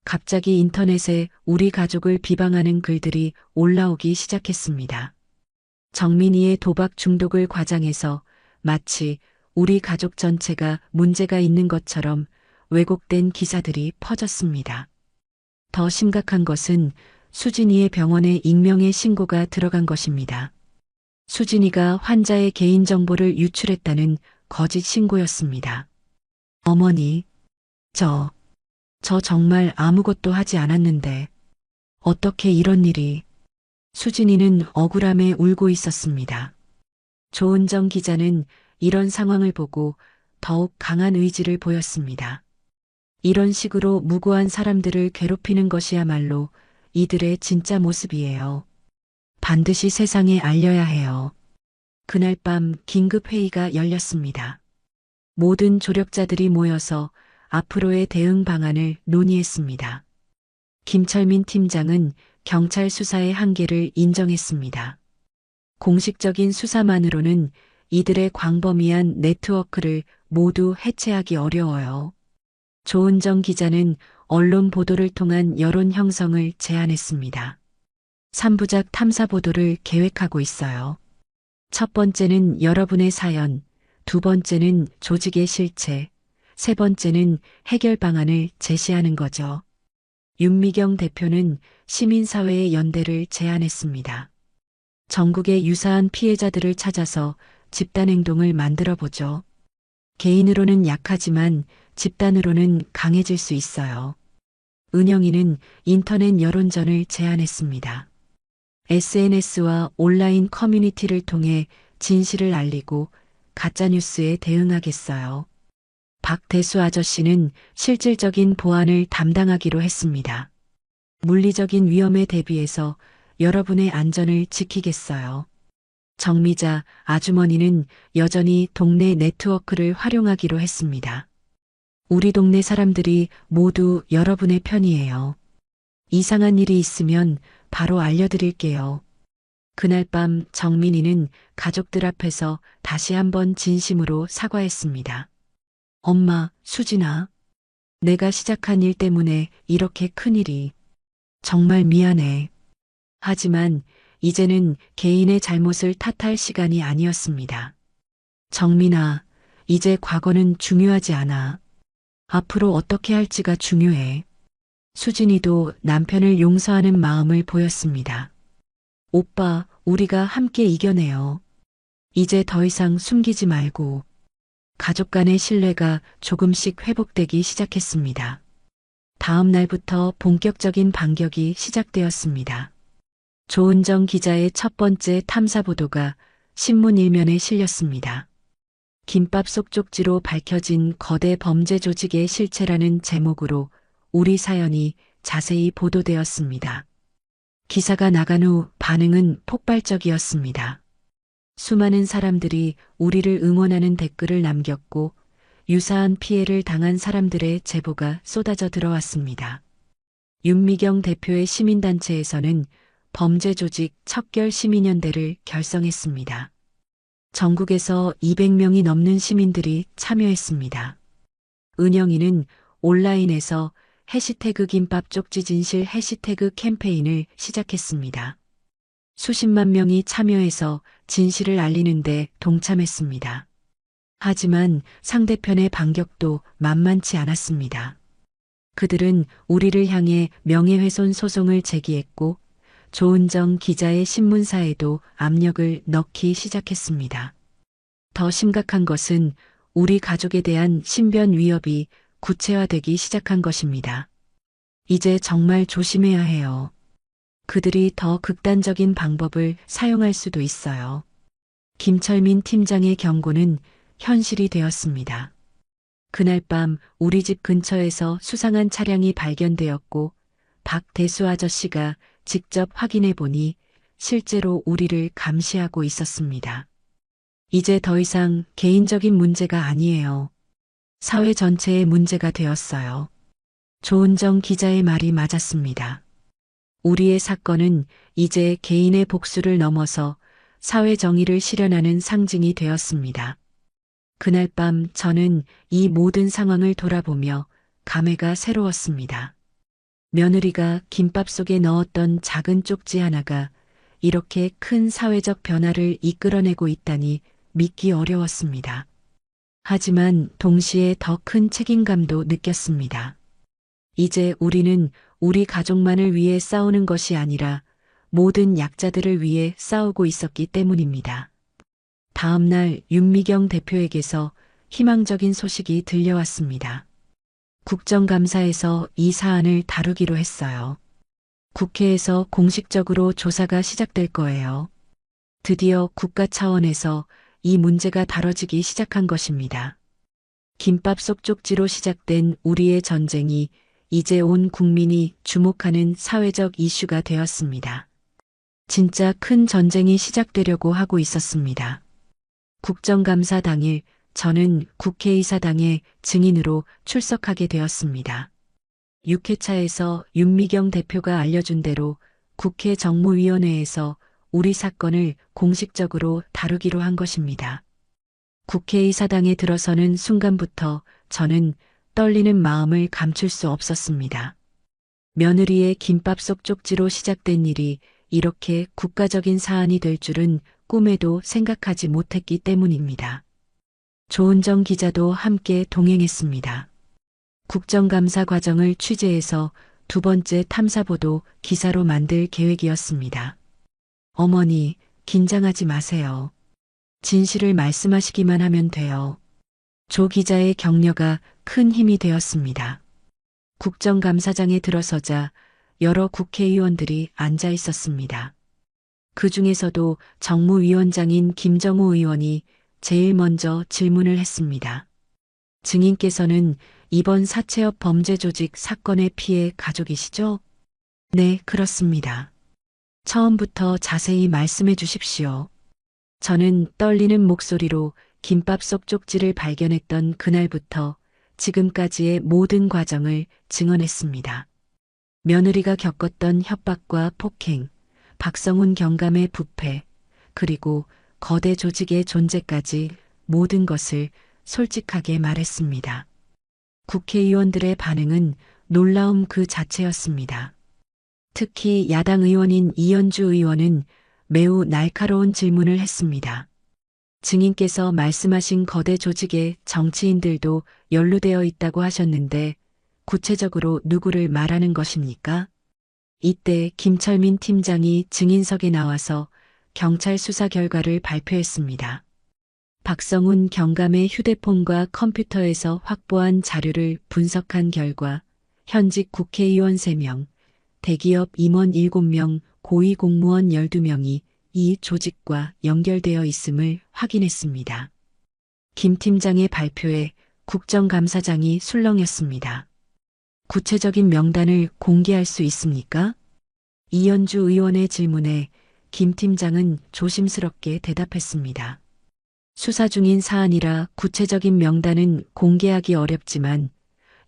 갑자기 인터넷에 우리 가족을 비방하는 글들이 올라오기 시작했습니다. 정민이의 도박 중독을 과장해서 마치 우리 가족 전체가 문제가 있는 것처럼 왜곡된 기사들이 퍼졌습니다. 더 심각한 것은 수진이의 병원에 익명의 신고가 들어간 것입니다. 수진이가 환자의 개인정보를 유출했다는 거짓 신고였습니다. 어머니, 저 정말 아무것도 하지 않았는데 어떻게 이런 일이... 수진이는 억울함에 울고 있었습니다. 조은정 기자는 이런 상황을 보고 더욱 강한 의지를 보였습니다. 이런 식으로 무고한 사람들을 괴롭히는 것이야말로 이들의 진짜 모습이에요. 반드시 세상에 알려야 해요. 그날 밤 긴급 회의가 열렸습니다. 모든 조력자들이 모여서 앞으로의 대응 방안을 논의했습니다. 김철민 팀장은 경찰 수사의 한계를 인정했습니다. 공식적인 수사만으로는 이들의 광범위한 네트워크를 모두 해체하기 어려워요. 조은정 기자는 언론 보도를 통한 여론 형성을 제안했습니다. 3부작 탐사 보도를 계획하고 있어요. 첫 번째는 여러분의 사연, 두 번째는 조직의 실체, 세 번째는 해결 방안을 제시하는 거죠. 윤미경 대표는 시민사회의 연대를 제안했습니다. 전국의 유사한 피해자들을 찾아서 집단행동을 만들어 보죠. 개인으로는 약하지만 집단으로는 강해질 수 있어요. 은영이는 인터넷 여론전을 제안했습니다. SNS와 온라인 커뮤니티를 통해 진실을 알리고 가짜뉴스에 대응하겠어요. 박대수 아저씨는 실질적인 보안을 담당하기로 했습니다. 물리적인 위험에 대비해서 여러분의 안전을 지키겠어요. 정미자 아주머니는 여전히 동네 네트워크를 활용하기로 했습니다. 우리 동네 사람들이 모두 여러분의 편이에요. 이상한 일이 있으면 바로 알려드릴게요. 그날 밤 정민이는 가족들 앞에서 다시 한번 진심으로 사과했습니다. 엄마, 수진아. 내가 시작한 일 때문에 이렇게 큰일이. 정말 미안해. 하지만 이제는 개인의 잘못을 탓할 시간이 아니었습니다. 정민아, 이제 과거는 중요하지 않아. 앞으로 어떻게 할지가 중요해. 수진이도 남편을 용서하는 마음을 보였습니다. 오빠, 우리가 함께 이겨내요. 이제 더 이상 숨기지 말고. 가족 간의 신뢰가 조금씩 회복되기 시작했습니다. 다음 날부터 본격적인 반격이 시작되었습니다. 조은정 기자의 첫 번째 탐사 보도가 신문 일면에 실렸습니다. 김밥 속 쪽지로 밝혀진 거대 범죄 조직의 실체라는 제목으로 우리 사연이 자세히 보도되었습니다. 기사가 나간 후 반응은 폭발적이었습니다. 수많은 사람들이 우리를 응원하는 댓글을 남겼고 유사한 피해를 당한 사람들의 제보가 쏟아져 들어왔습니다. 윤미경 대표의 시민단체에서는 범죄 조직 척결 시민연대를 결성했습니다. 전국에서 200명이 넘는 시민들이 참여했습니다. 은영이는 온라인에서 해시태그 김밥 쪽지 진실 해시태그 캠페인을 시작했습니다. 수십만 명이 참여해서 진실을 알리는데 동참했습니다. 하지만 상대편의 반격도 만만치 않았습니다. 그들은 우리를 향해 명예훼손 소송을 제기했고 조은정 기자의 신문사에도 압력을 넣기 시작했습니다. 더 심각한 것은 우리 가족에 대한 신변 위협이 구체화되기 시작한 것입니다. 이제 정말 조심해야 해요. 그들이 더 극단적인 방법을 사용할 수도 있어요. 김철민 팀장의 경고는 현실이 되었습니다. 그날 밤 우리 집 근처에서 수상한 차량이 발견되었고 박대수 아저씨가 직접 확인해 보니 실제로 우리를 감시하고 있었습니다. 이제 더 이상 개인적인 문제가 아니에요. 사회 전체의 문제가 되었어요. 조은정 기자의 말이 맞았습니다. 우리의 사건은 이제 개인의 복수를 넘어서 사회 정의를 실현하는 상징이 되었습니다. 그날 밤 저는 이 모든 상황을 돌아보며 감회가 새로웠습니다. 며느리가 김밥 속에 넣었던 작은 쪽지 하나가 이렇게 큰 사회적 변화를 이끌어내고 있다니 믿기 어려웠습니다. 하지만 동시에 더 큰 책임감도 느꼈습니다. 이제 우리는 우리 가족만을 위해 싸우는 것이 아니라 모든 약자들을 위해 싸우고 있었기 때문입니다. 다음 날 윤미경 대표에게서 희망적인 소식이 들려왔습니다. 국정감사에서 이 사안을 다루기로 했어요. 국회에서 공식적으로 조사가 시작될 거예요. 드디어 국가 차원에서 이 문제가 다뤄지기 시작한 것입니다. 김밥 속 쪽지로 시작된 우리의 전쟁이 이제 온 국민이 주목하는 사회적 이슈가 되었습니다. 진짜 큰 전쟁이 시작되려고 하고 있었습니다. 국정감사 당일 저는 국회의사당의 증인으로 출석하게 되었습니다. 6회차에서 윤미경 대표가 알려준 대로 국회 정무위원회에서 우리 사건을 공식적으로 다루기로 한 것입니다. 국회의사당에 들어서는 순간부터 저는 떨리는 마음을 감출 수 없었습니다. 며느리의 김밥 속 쪽지로 시작된 일이 이렇게 국가적인 사안이 될 줄은 꿈에도 생각하지 못했기 때문입니다. 조은정 기자도 함께 동행했습니다. 국정감사 과정을 취재해서 두 번째 탐사보도 기사로 만들 계획이었습니다. 어머니, 긴장하지 마세요. 진실을 말씀하시기만 하면 돼요. 조 기자의 격려가 큰 힘이 되었습니다. 국정감사장에 들어서자 여러 국회의원들이 앉아 있었습니다. 그 중에서도 정무위원장인 김정우 의원이 제일 먼저 질문을 했습니다. 증인께서는 이번 사채업 범죄 조직 사건의 피해 가족이시죠? 네, 그렇습니다. 처음부터 자세히 말씀해 주십시오. 저는 떨리는 목소리로 김밥 속 쪽지를 발견했던 그날부터 지금까지의 모든 과정을 증언했습니다. 며느리가 겪었던 협박과 폭행, 박성훈 경감의 부패, 그리고 거대 조직의 존재까지 모든 것을 솔직하게 말했습니다. 국회의원들의 반응은 놀라움 그 자체였습니다. 특히 야당 의원인 이현주 의원은 매우 날카로운 질문을 했습니다. 증인께서 말씀하신 거대 조직의 정치인들도 연루되어 있다고 하셨는데 구체적으로 누구를 말하는 것입니까? 이때 김철민 팀장이 증인석에 나와서 경찰 수사 결과를 발표했습니다. 박성훈 경감의 휴대폰과 컴퓨터에서 확보한 자료를 분석한 결과 현직 국회의원 3명, 대기업 임원 7명, 고위공무원 12명이 이 조직과 연결되어 있음을 확인했습니다. 김 팀장의 발표에 국정감사장이 술렁였습니다. 구체적인 명단을 공개할 수 있습니까? 이현주 의원의 질문에 김 팀장은 조심스럽게 대답했습니다. 수사 중인 사안이라 구체적인 명단은 공개하기 어렵지만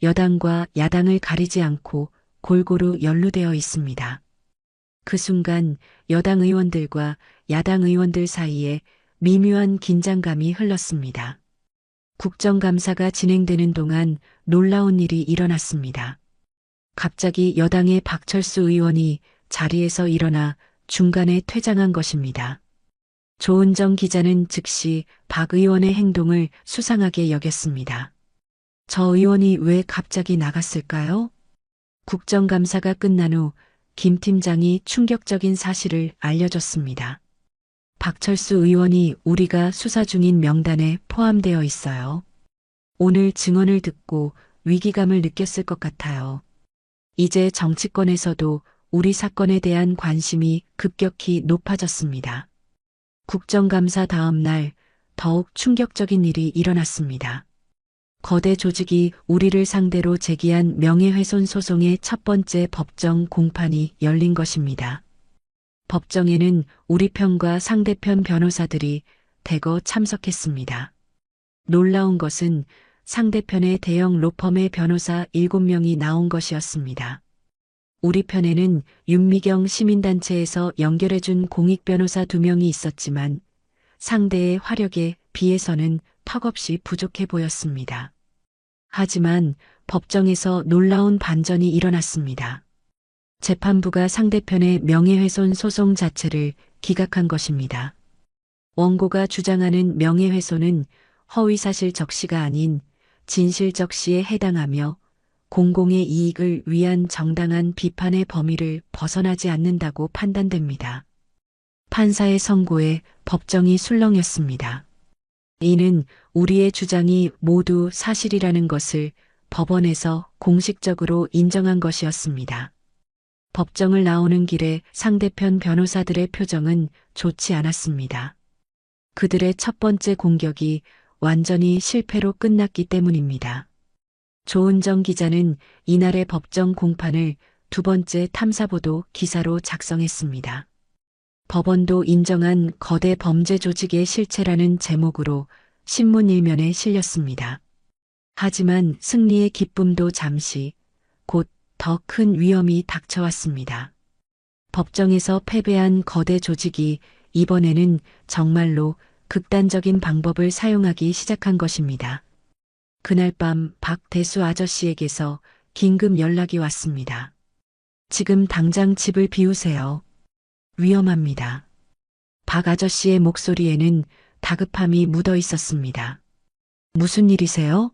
여당과 야당을 가리지 않고 골고루 연루되어 있습니다. 그 순간 여당 의원들과 야당 의원들 사이에 미묘한 긴장감이 흘렀습니다. 국정감사가 진행되는 동안 놀라운 일이 일어났습니다. 갑자기 여당의 박철수 의원이 자리에서 일어나 중간에 퇴장한 것입니다. 조은정 기자는 즉시 박 의원의 행동을 수상하게 여겼습니다. 저 의원이 왜 갑자기 나갔을까요? 국정감사가 끝난 후 김 팀장이 충격적인 사실을 알려줬습니다. 박철수 의원이 우리가 수사 중인 명단에 포함되어 있어요. 오늘 증언을 듣고 위기감을 느꼈을 것 같아요. 이제 정치권에서도 우리 사건에 대한 관심이 급격히 높아졌습니다. 국정감사 다음 날 더욱 충격적인 일이 일어났습니다. 거대 조직이 우리를 상대로 제기한 명예훼손 소송의 첫 번째 법정 공판이 열린 것입니다. 법정에는 우리 편과 상대편 변호사들이 대거 참석했습니다. 놀라운 것은 상대편의 대형 로펌의 변호사 7명이 나온 것이었습니다. 우리 편에는 윤미경 시민단체에서 연결해준 공익변호사 2명이 있었지만 상대의 화력에 비해서는 턱없이 부족해 보였습니다. 하지만 법정에서 놀라운 반전이 일어났습니다. 재판부가 상대편의 명예훼손 소송 자체를 기각한 것입니다. 원고가 주장하는 명예훼손은 허위사실 적시가 아닌 진실 적시에 해당하며 공공의 이익을 위한 정당한 비판의 범위를 벗어나지 않는다고 판단됩니다. 판사의 선고에 법정이 술렁였습니다. 이는 우리의 주장이 모두 사실이라는 것을 법원에서 공식적으로 인정한 것이었습니다. 법정을 나오는 길에 상대편 변호사들의 표정은 좋지 않았습니다. 그들의 첫 번째 공격이 완전히 실패로 끝났기 때문입니다. 조은정 기자는 이날의 법정 공판을 두 번째 탐사보도 기사로 작성했습니다. 법원도 인정한 거대 범죄 조직의 실체라는 제목으로 신문 일면에 실렸습니다. 하지만 승리의 기쁨도 잠시, 곧 더 큰 위험이 닥쳐왔습니다. 법정에서 패배한 거대 조직이 이번에는 정말로 극단적인 방법을 사용하기 시작한 것입니다. 그날 밤 박대수 아저씨에게서 긴급 연락이 왔습니다. 지금 당장 집을 비우세요. 위험합니다. 박 아저씨의 목소리에는 다급함이 묻어 있었습니다. 무슨 일이세요?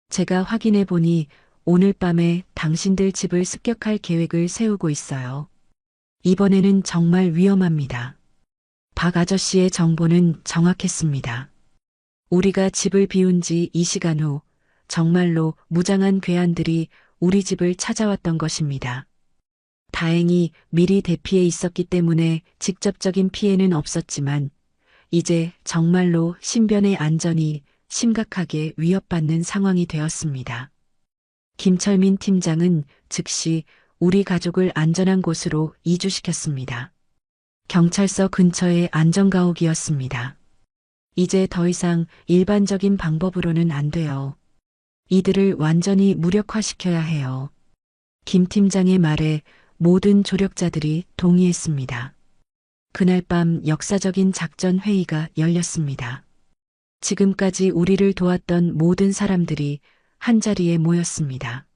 제가 확인해 보니 오늘 밤에 당신들 집을 습격할 계획을 세우고 있어요. 이번에는 정말 위험합니다. 박 아저씨의 정보는 정확했습니다. 우리가 집을 비운 지 이 시간 후 정말로 무장한 괴한들이 우리 집을 찾아왔던 것입니다. 다행히 미리 대피해 있었기 때문에 직접적인 피해는 없었지만 이제 정말로 신변의 안전이 심각하게 위협받는 상황이 되었습니다. 김철민 팀장은 즉시 우리 가족을 안전한 곳으로 이주시켰습니다. 경찰서 근처의 안전가옥이었습니다. 이제 더 이상 일반적인 방법으로는 안 돼요. 이들을 완전히 무력화시켜야 해요. 김 팀장의 말에 모든 조력자들이 동의했습니다. 그날 밤 역사적인 작전 회의가 열렸습니다. 지금까지 우리를 도왔던 모든 사람들이 한자리에 모였습니다.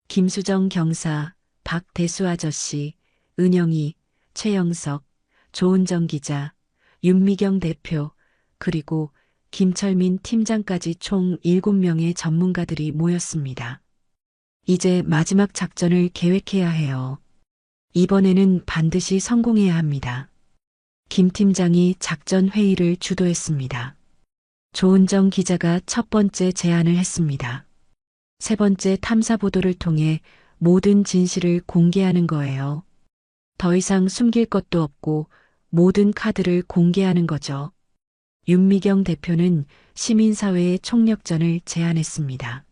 김수정 경사, 박대수 아저씨, 은영이, 최영석, 조은정 기자, 윤미경 대표, 그리고 김철민 팀장까지 총 7명의 전문가들이 모였습니다. 이제 마지막 작전을 계획해야 해요. 이번에는 반드시 성공해야 합니다. 김 팀장이 작전 회의를 주도했습니다. 조은정 기자가 첫 번째 제안을 했습니다. 세 번째 탐사 보도를 통해 모든 진실을 공개하는 거예요. 더 이상 숨길 것도 없고 모든 카드를 공개하는 거죠. 윤미경 대표는 시민사회의 총력전을 제안했습니다.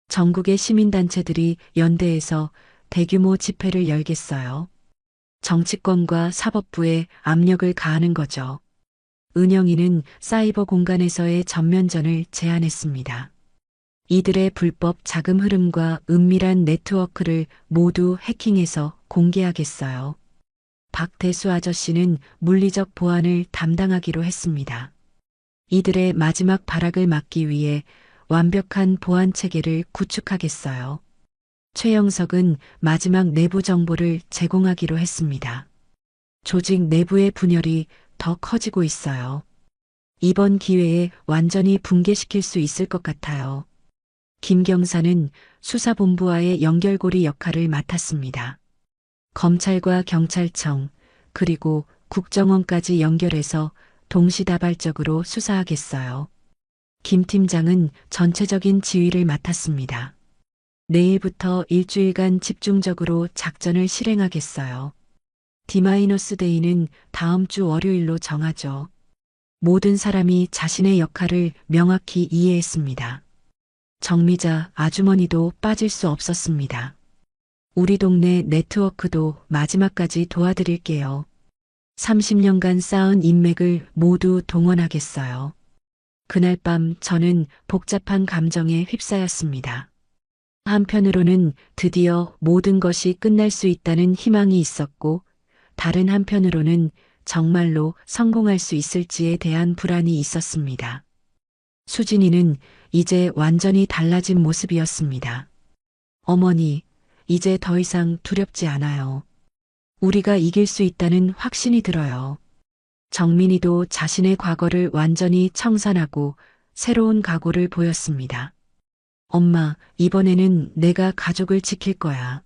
전국의 시민단체들이 연대해서 대규모 집회를 열겠어요. 정치권과 사법부에 압력을 가하는 거죠. 은영이는 사이버 공간에서의 전면전을 제안했습니다. 이들의 불법 자금 흐름과 은밀한 네트워크를 모두 해킹해서 공개하겠어요. 박대수 아저씨는 물리적 보안을 담당하기로 했습니다. 이들의 마지막 발악을 막기 위해 완벽한 보안 체계를 구축하겠어요. 최영석은 마지막 내부 정보를 제공하기로 했습니다. 조직 내부의 분열이 더 커지고 있어요. 이번 기회에 완전히 붕괴시킬 수 있을 것 같아요. 김경사는 수사본부와의 연결고리 역할을 맡았습니다. 검찰과 경찰청, 그리고 국정원까지 연결해서 동시다발적으로 수사하겠어요. 김 팀장은 전체적인 지휘를 맡았습니다. 내일부터 일주일간 집중적으로 작전을 실행하겠어요. D-데이는 다음 주 월요일로 정하죠. 모든 사람이 자신의 역할을 명확히 이해했습니다. 정미자 아주머니도 빠질 수 없었습니다. 우리 동네 네트워크도 마지막까지 도와드릴게요. 30년간 쌓은 인맥을 모두 동원하겠어요. 그날 밤 저는 복잡한 감정에 휩싸였습니다. 한편으로는 드디어 모든 것이 끝날 수 있다는 희망이 있었고, 다른 한편으로는 정말로 성공할 수 있을지에 대한 불안이 있었습니다. 수진이는 이제 완전히 달라진 모습이었습니다. 어머니, 이제 더 이상 두렵지 않아요. 우리가 이길 수 있다는 확신이 들어요. 정민이도 자신의 과거를 완전히 청산하고 새로운 각오를 보였습니다. 엄마, 이번에는 내가 가족을 지킬 거야.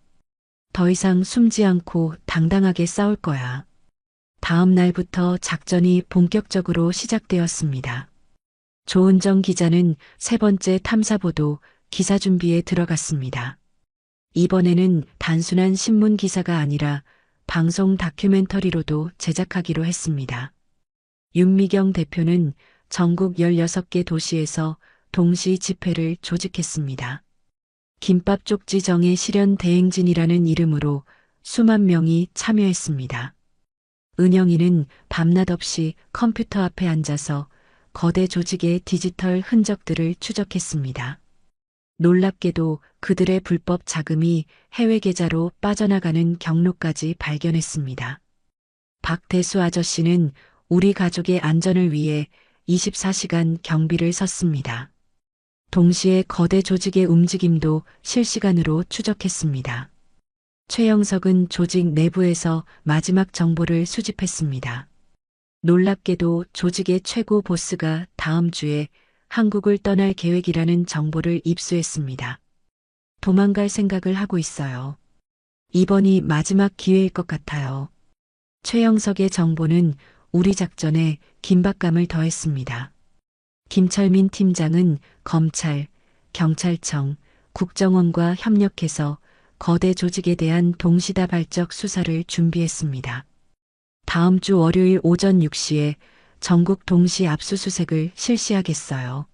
더 이상 숨지 않고 당당하게 싸울 거야. 다음 날부터 작전이 본격적으로 시작되었습니다. 조은정 기자는 세 번째 탐사보도 기사 준비에 들어갔습니다. 이번에는 단순한 신문 기사가 아니라 방송 다큐멘터리로도 제작하기로 했습니다. 윤미경 대표는 전국 16개 도시에서 동시 집회를 조직했습니다. 김밥 쪽지 정의 실현 대행진이라는 이름으로 수만 명이 참여했습니다. 은영이는 밤낮 없이 컴퓨터 앞에 앉아서 거대 조직의 디지털 흔적들을 추적했습니다. 놀랍게도 그들의 불법 자금이 해외 계좌로 빠져나가는 경로까지 발견했습니다. 박대수 아저씨는 우리 가족의 안전을 위해 24시간 경비를 섰습니다. 동시에 거대 조직의 움직임도 실시간으로 추적했습니다. 최영석은 조직 내부에서 마지막 정보를 수집했습니다. 놀랍게도 조직의 최고 보스가 다음 주에 한국을 떠날 계획이라는 정보를 입수했습니다. 도망갈 생각을 하고 있어요. 이번이 마지막 기회일 것 같아요. 최영석의 정보는 우리 작전에 긴박감을 더했습니다. 김철민 팀장은 검찰, 경찰청, 국정원과 협력해서 거대 조직에 대한 동시다발적 수사를 준비했습니다. 다음 주 월요일 오전 6시에 전국 동시 압수수색을 실시하겠어요.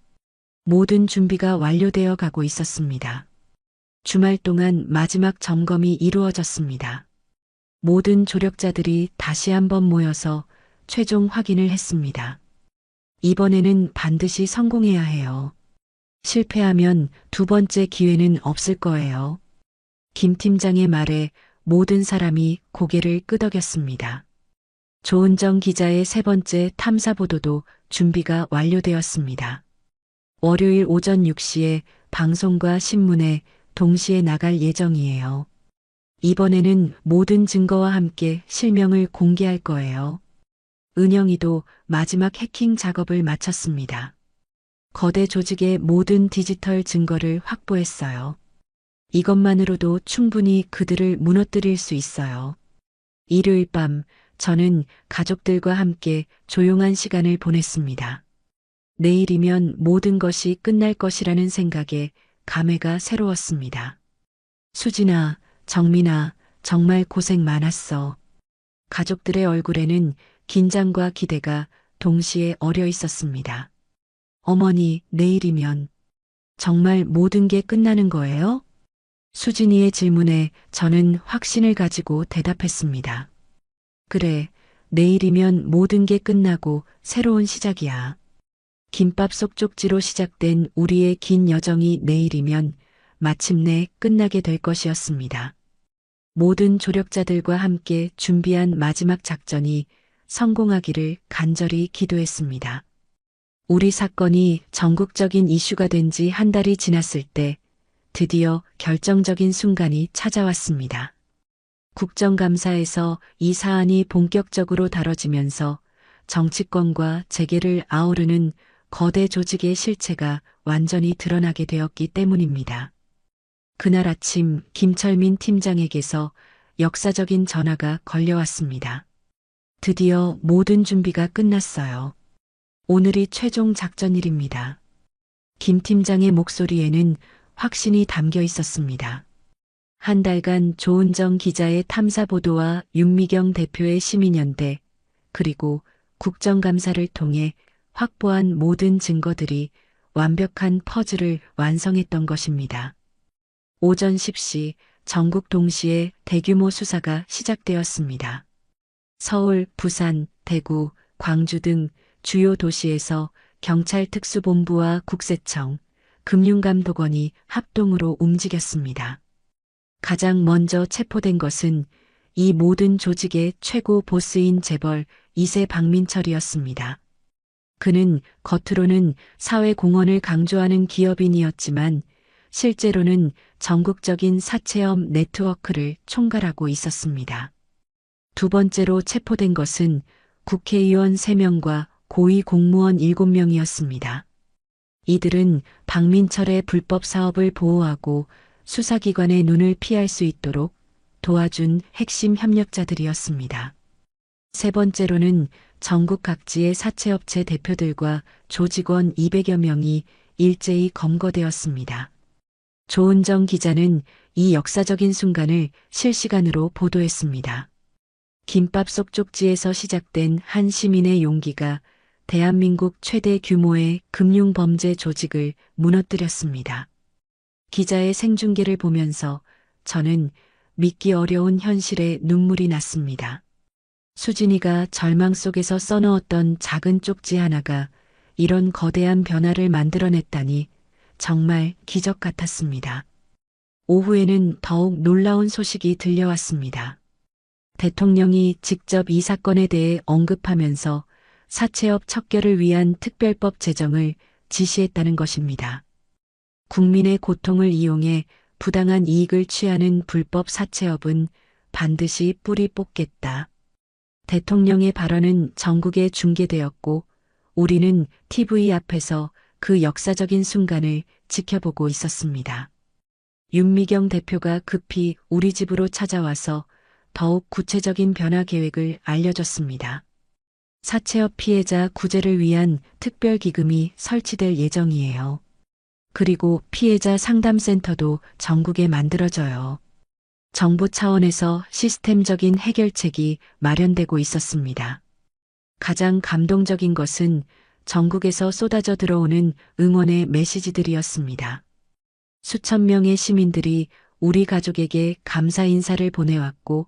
모든 준비가 완료되어 가고 있었습니다. 주말 동안 마지막 점검이 이루어졌습니다. 모든 조력자들이 다시 한번 모여서 최종 확인을 했습니다. 이번에는 반드시 성공해야 해요. 실패하면 두 번째 기회는 없을 거예요. 김 팀장의 말에 모든 사람이 고개를 끄덕였습니다. 조은정 기자의 세 번째 탐사 보도도 준비가 완료되었습니다. 월요일 오전 6시에 방송과 신문에 동시에 나갈 예정이에요. 이번에는 모든 증거와 함께 실명을 공개할 거예요. 은영이도 마지막 해킹 작업을 마쳤습니다. 거대 조직의 모든 디지털 증거를 확보했어요. 이것만으로도 충분히 그들을 무너뜨릴 수 있어요. 일요일 밤 저는 가족들과 함께 조용한 시간을 보냈습니다. 내일이면 모든 것이 끝날 것이라는 생각에 감회가 새로웠습니다. 수진아, 정민아, 정말 고생 많았어. 가족들의 얼굴에는 긴장과 기대가 동시에 어려 있었습니다. 어머니, 내일이면 정말 모든 게 끝나는 거예요? 수진이의 질문에 저는 확신을 가지고 대답했습니다. 그래, 내일이면 모든 게 끝나고 새로운 시작이야. 김밥 속 쪽지로 시작된 우리의 긴 여정이 내일이면 마침내 끝나게 될 것이었습니다. 모든 조력자들과 함께 준비한 마지막 작전이 성공하기를 간절히 기도했습니다. 우리 사건이 전국적인 이슈가 된 지 한 달이 지났을 때 드디어 결정적인 순간이 찾아왔습니다. 국정감사에서 이 사안이 본격적으로 다뤄지면서 정치권과 재계를 아우르는 거대 조직의 실체가 완전히 드러나게 되었기 때문입니다. 그날 아침 김철민 팀장에게서 역사적인 전화가 걸려왔습니다. 드디어 모든 준비가 끝났어요. 오늘이 최종 작전일입니다. 김 팀장의 목소리에는 확신이 담겨 있었습니다. 한 달간 조은정 기자의 탐사 보도와 윤미경 대표의 시민연대, 그리고 국정감사를 통해 확보한 모든 증거들이 완벽한 퍼즐을 완성했던 것입니다. 오전 10시 전국 동시에 대규모 수사가 시작되었습니다. 서울, 부산, 대구, 광주 등 주요 도시에서 경찰 특수본부와 국세청, 금융감독원이 합동으로 움직였습니다. 가장 먼저 체포된 것은 이 모든 조직의 최고 보스인 재벌 2세 박민철이었습니다. 그는 겉으로는 사회공헌을 강조하는 기업인이었지만 실제로는 전국적인 사채업 네트워크를 총괄하고 있었습니다. 두 번째로 체포된 것은 국회의원 3명과 고위 공무원 7명이었습니다. 이들은 박민철의 불법 사업을 보호하고 수사기관의 눈을 피할 수 있도록 도와준 핵심 협력자들이었습니다. 세 번째로는 전국 각지의 사채업체 대표들과 조직원 200여 명이 일제히 검거되었습니다. 조은정 기자는 이 역사적인 순간을 실시간으로 보도했습니다. 김밥 속 쪽지에서 시작된 한 시민의 용기가 대한민국 최대 규모의 금융범죄 조직을 무너뜨렸습니다. 기자의 생중계를 보면서 저는 믿기 어려운 현실에 눈물이 났습니다. 수진이가 절망 속에서 써넣었던 작은 쪽지 하나가 이런 거대한 변화를 만들어냈다니 정말 기적 같았습니다. 오후에는 더욱 놀라운 소식이 들려왔습니다. 대통령이 직접 이 사건에 대해 언급하면서 사채업 척결을 위한 특별법 제정을 지시했다는 것입니다. 국민의 고통을 이용해 부당한 이익을 취하는 불법 사채업은 반드시 뿌리 뽑겠다. 대통령의 발언은 전국에 중계되었고 우리는 TV 앞에서 그 역사적인 순간을 지켜보고 있었습니다. 윤미경 대표가 급히 우리 집으로 찾아와서 더욱 구체적인 변화 계획을 알려줬습니다. 사채업 피해자 구제를 위한 특별기금이 설치될 예정이에요. 그리고 피해자 상담센터도 전국에 만들어져요. 정부 차원에서 시스템적인 해결책이 마련되고 있었습니다. 가장 감동적인 것은 전국에서 쏟아져 들어오는 응원의 메시지들이었습니다. 수천 명의 시민들이 우리 가족에게 감사 인사를 보내왔고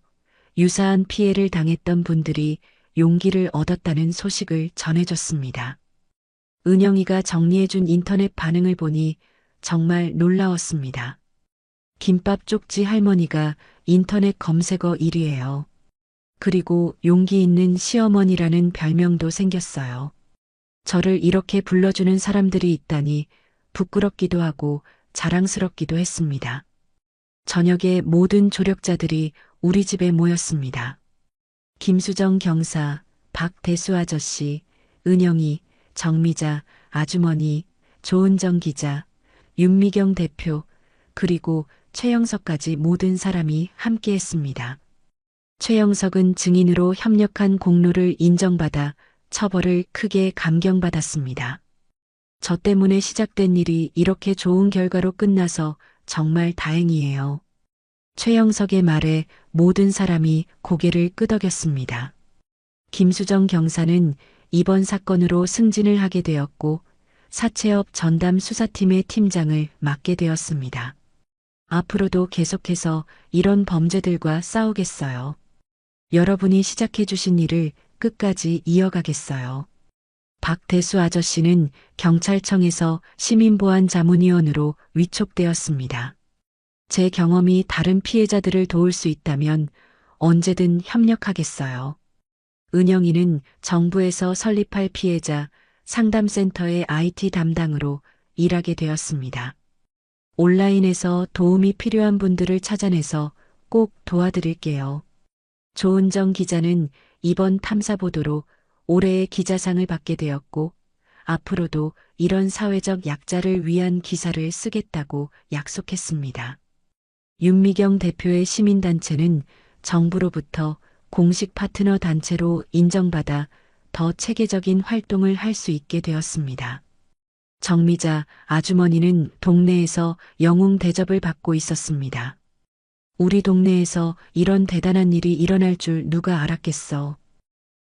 유사한 피해를 당했던 분들이 용기를 얻었다는 소식을 전해줬습니다. 은영이가 정리해준 인터넷 반응을 보니 정말 놀라웠습니다. 김밥 쪽지 할머니가 인터넷 검색어 1위예요. 그리고 용기 있는 시어머니라는 별명도 생겼어요. 저를 이렇게 불러주는 사람들이 있다니 부끄럽기도 하고 자랑스럽기도 했습니다. 저녁에 모든 조력자들이 우리 집에 모였습니다. 김수정 경사, 박대수 아저씨, 은영이, 정미자, 아주머니, 조은정 기자, 윤미경 대표, 그리고 최영석까지 모든 사람이 함께했습니다. 최영석은 증인으로 협력한 공로를 인정받아 처벌을 크게 감경받았습니다. 저 때문에 시작된 일이 이렇게 좋은 결과로 끝나서 정말 다행이에요. 최영석의 말에 모든 사람이 고개를 끄덕였습니다. 김수정 경사는 이번 사건으로 승진을 하게 되었고 사채업 전담 수사팀의 팀장을 맡게 되었습니다. 앞으로도 계속해서 이런 범죄들과 싸우겠어요. 여러분이 시작해 주신 일을 끝까지 이어가겠어요. 박대수 아저씨는 경찰청에서 시민보안자문위원으로 위촉되었습니다. 제 경험이 다른 피해자들을 도울 수 있다면 언제든 협력하겠어요. 은영이는 정부에서 설립할 피해자 상담센터의 IT 담당으로 일하게 되었습니다. 온라인에서 도움이 필요한 분들을 찾아내서 꼭 도와드릴게요. 조은정 기자는 이번 탐사보도로 올해의 기자상을 받게 되었고 앞으로도 이런 사회적 약자를 위한 기사를 쓰겠다고 약속했습니다. 윤미경 대표의 시민단체는 정부로부터 공식 파트너 단체로 인정받아 더 체계적인 활동을 할 수 있게 되었습니다. 정미자 아주머니는 동네에서 영웅 대접을 받고 있었습니다. 우리 동네에서 이런 대단한 일이 일어날 줄 누가 알았겠어.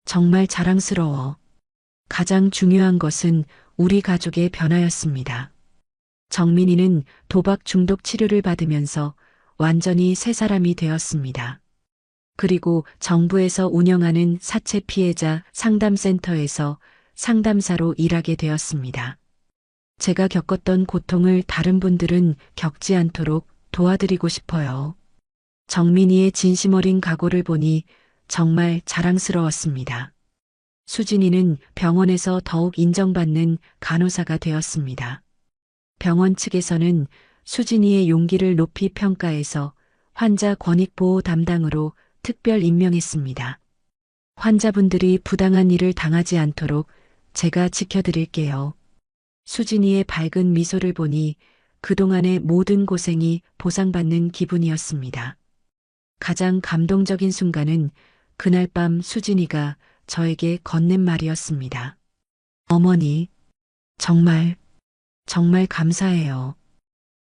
정말 자랑스러워. 가장 중요한 것은 우리 가족의 변화였습니다. 정민이는 도박 중독 치료를 받으면서 완전히 새 사람이 되었습니다. 그리고 정부에서 운영하는 사채 피해자 상담센터에서 상담사로 일하게 되었습니다. 제가 겪었던 고통을 다른 분들은 겪지 않도록 도와드리고 싶어요. 정민이의 진심 어린 각오를 보니 정말 자랑스러웠습니다. 수진이는 병원에서 더욱 인정받는 간호사가 되었습니다. 병원 측에서는 수진이의 용기를 높이 평가해서 환자 권익보호 담당으로 특별 임명했습니다. 환자분들이 부당한 일을 당하지 않도록 제가 지켜드릴게요. 수진이의 밝은 미소를 보니 그동안의 모든 고생이 보상받는 기분이었습니다. 가장 감동적인 순간은 그날 밤 수진이가 저에게 건넨 말이었습니다. 어머니, 정말 감사해요.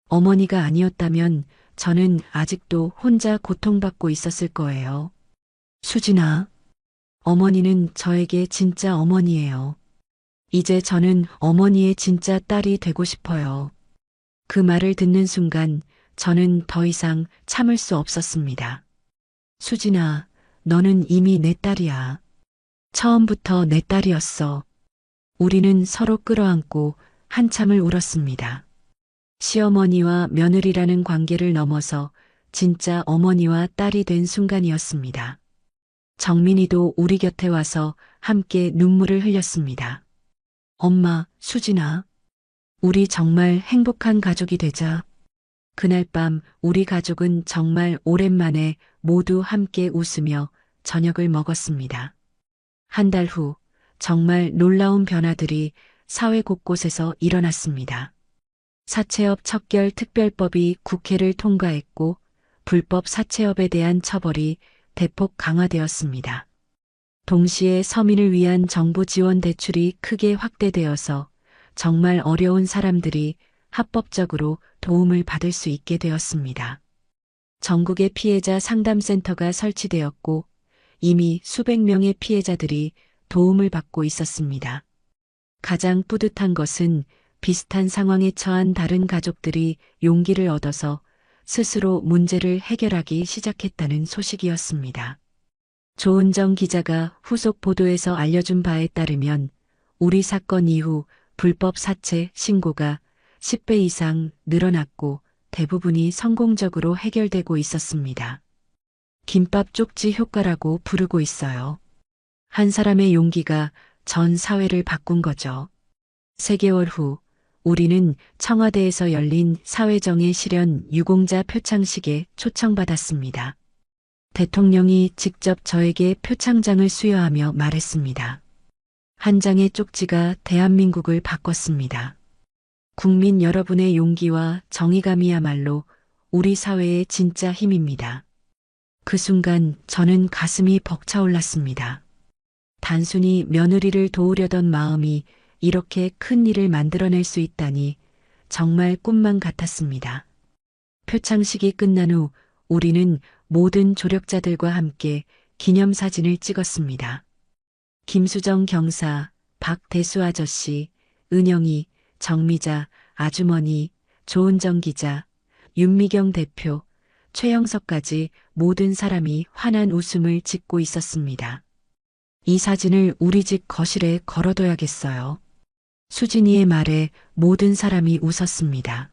어머니가 아니었다면 저는 아직도 혼자 고통받고 있었을 거예요. 수진아, 어머니는 저에게 진짜 어머니예요. 이제 저는 어머니의 진짜 딸이 되고 싶어요. 그 말을 듣는 순간 저는 더 이상 참을 수 없었습니다. 수진아, 너는 이미 내 딸이야. 처음부터 내 딸이었어. 우리는 서로 끌어안고 한참을 울었습니다. 시어머니와 며느리라는 관계를 넘어서 진짜 어머니와 딸이 된 순간이었습니다. 정민이도 우리 곁에 와서 함께 눈물을 흘렸습니다. 엄마, 수진아, 우리 정말 행복한 가족이 되자. 그날 밤 우리 가족은 정말 오랜만에 모두 함께 웃으며 저녁을 먹었습니다. 한 달 후 정말 놀라운 변화들이 사회 곳곳에서 일어났습니다. 사채업 척결 특별법이 국회를 통과했고 불법 사채업에 대한 처벌이 대폭 강화되었습니다. 동시에 서민을 위한 정부 지원 대출이 크게 확대되어서 정말 어려운 사람들이 합법적으로 도움을 받을 수 있게 되었습니다. 전국에 피해자 상담센터가 설치되었고 이미 수백 명의 피해자들이 도움을 받고 있었습니다. 가장 뿌듯한 것은 비슷한 상황에 처한 다른 가족들이 용기를 얻어서 스스로 문제를 해결하기 시작했다는 소식이었습니다. 조은정 기자가 후속 보도에서 알려준 바에 따르면 우리 사건 이후 불법 사채 신고가 10배 이상 늘어났고 대부분이 성공적으로 해결되고 있었습니다. 김밥 쪽지 효과라고 부르고 있어요. 한 사람의 용기가 전 사회를 바꾼 거죠. 3개월 후 우리는 청와대에서 열린 사회정의 실현 유공자 표창식에 초청받았습니다. 대통령이 직접 저에게 표창장을 수여하며 말했습니다. 한 장의 쪽지가 대한민국을 바꿨습니다. 국민 여러분의 용기와 정의감이야말로 우리 사회의 진짜 힘입니다. 그 순간 저는 가슴이 벅차올랐습니다. 단순히 며느리를 도우려던 마음이 이렇게 큰 일을 만들어낼 수 있다니 정말 꿈만 같았습니다. 표창식이 끝난 후 우리는 모든 조력자들과 함께 기념사진을 찍었습니다. 김수정 경사, 박대수 아저씨, 은영이, 정미자, 아주머니, 조은정 기자, 윤미경 대표, 최영석까지 모든 사람이 환한 웃음을 짓고 있었습니다. 이 사진을 우리 집 거실에 걸어둬야겠어요. 수진이의 말에 모든 사람이 웃었습니다.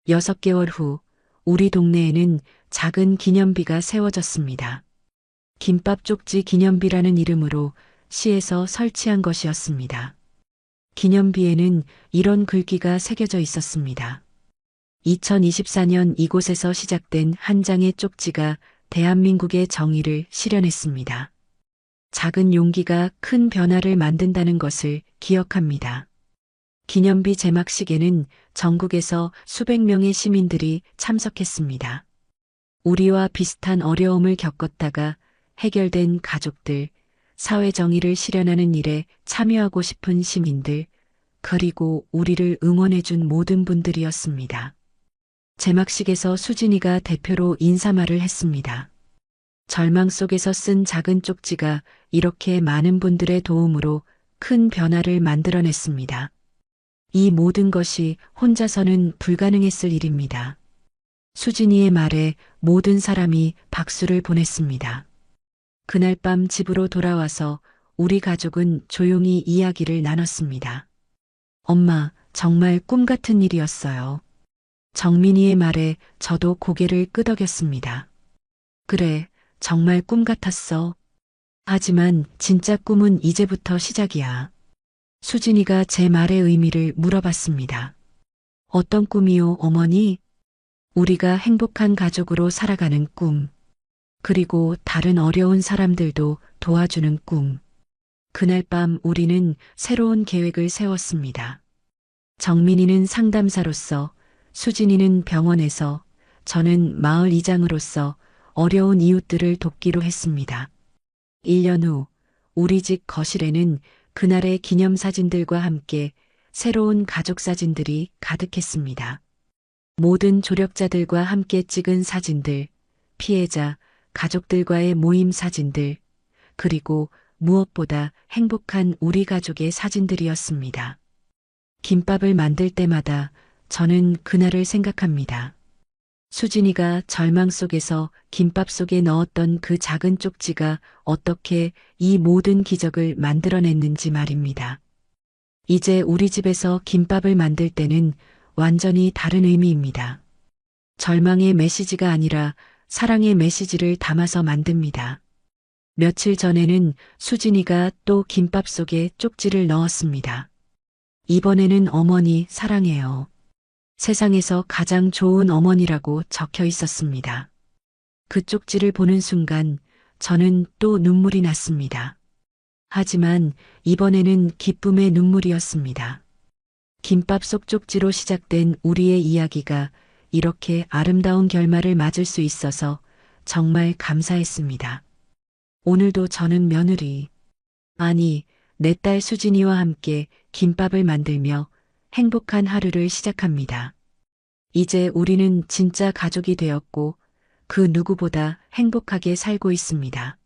6개월 후 우리 동네에는 작은 기념비가 세워졌습니다. 김밥 쪽지 기념비라는 이름으로 시에서 설치한 것이었습니다. 기념비에는 이런 글귀가 새겨져 있었습니다. 2024년 이곳에서 시작된 한 장의 쪽지가 대한민국의 정의를 실현했습니다. 작은 용기가 큰 변화를 만든다는 것을 기억합니다. 기념비 제막식에는 전국에서 수백 명의 시민들이 참석했습니다. 우리와 비슷한 어려움을 겪었다가 해결된 가족들, 사회 정의를 실현하는 일에 참여하고 싶은 시민들, 그리고 우리를 응원해준 모든 분들이었습니다. 제막식에서 수진이가 대표로 인사말을 했습니다. 절망 속에서 쓴 작은 쪽지가 이렇게 많은 분들의 도움으로 큰 변화를 만들어냈습니다. 이 모든 것이 혼자서는 불가능했을 일입니다. 수진이의 말에 모든 사람이 박수를 보냈습니다. 그날 밤 집으로 돌아와서 우리 가족은 조용히 이야기를 나눴습니다. 엄마, 정말 꿈 같은 일이었어요. 정민이의 말에 저도 고개를 끄덕였습니다. 그래, 정말 꿈 같았어. 하지만 진짜 꿈은 이제부터 시작이야. 수진이가 제 말의 의미를 물어봤습니다. 어떤 꿈이요, 어머니? 우리가 행복한 가족으로 살아가는 꿈. 그리고 다른 어려운 사람들도 도와주는 꿈. 그날 밤 우리는 새로운 계획을 세웠습니다. 정민이는 상담사로서, 수진이는 병원에서, 저는 마을 이장으로서 어려운 이웃들을 돕기로 했습니다. 1년 후 우리 집 거실에는 그날의 기념사진들과 함께 새로운 가족사진들이 가득했습니다. 모든 조력자들과 함께 찍은 사진들, 피해자, 가족들과의 모임 사진들, 그리고 무엇보다 행복한 우리 가족의 사진들이었습니다. 김밥을 만들 때마다 저는 그날을 생각합니다. 수진이가 절망 속에서 김밥 속에 넣었던 그 작은 쪽지가 어떻게 이 모든 기적을 만들어냈는지 말입니다. 이제 우리 집에서 김밥을 만들 때는 완전히 다른 의미입니다. 절망의 메시지가 아니라 사랑의 메시지를 담아서 만듭니다. 며칠 전에는 수진이가 또 김밥 속에 쪽지를 넣었습니다. 이번에는 어머니 사랑해요. 세상에서 가장 좋은 어머니라고 적혀 있었습니다. 그 쪽지를 보는 순간 저는 또 눈물이 났습니다. 하지만 이번에는 기쁨의 눈물이었습니다. 김밥 속 쪽지로 시작된 우리의 이야기가 이렇게 아름다운 결말을 맞을 수 있어서 정말 감사했습니다. 오늘도 저는 며느리, 아니, 내 딸 수진이와 함께 김밥을 만들며 행복한 하루를 시작합니다. 이제 우리는 진짜 가족이 되었고 그 누구보다 행복하게 살고 있습니다.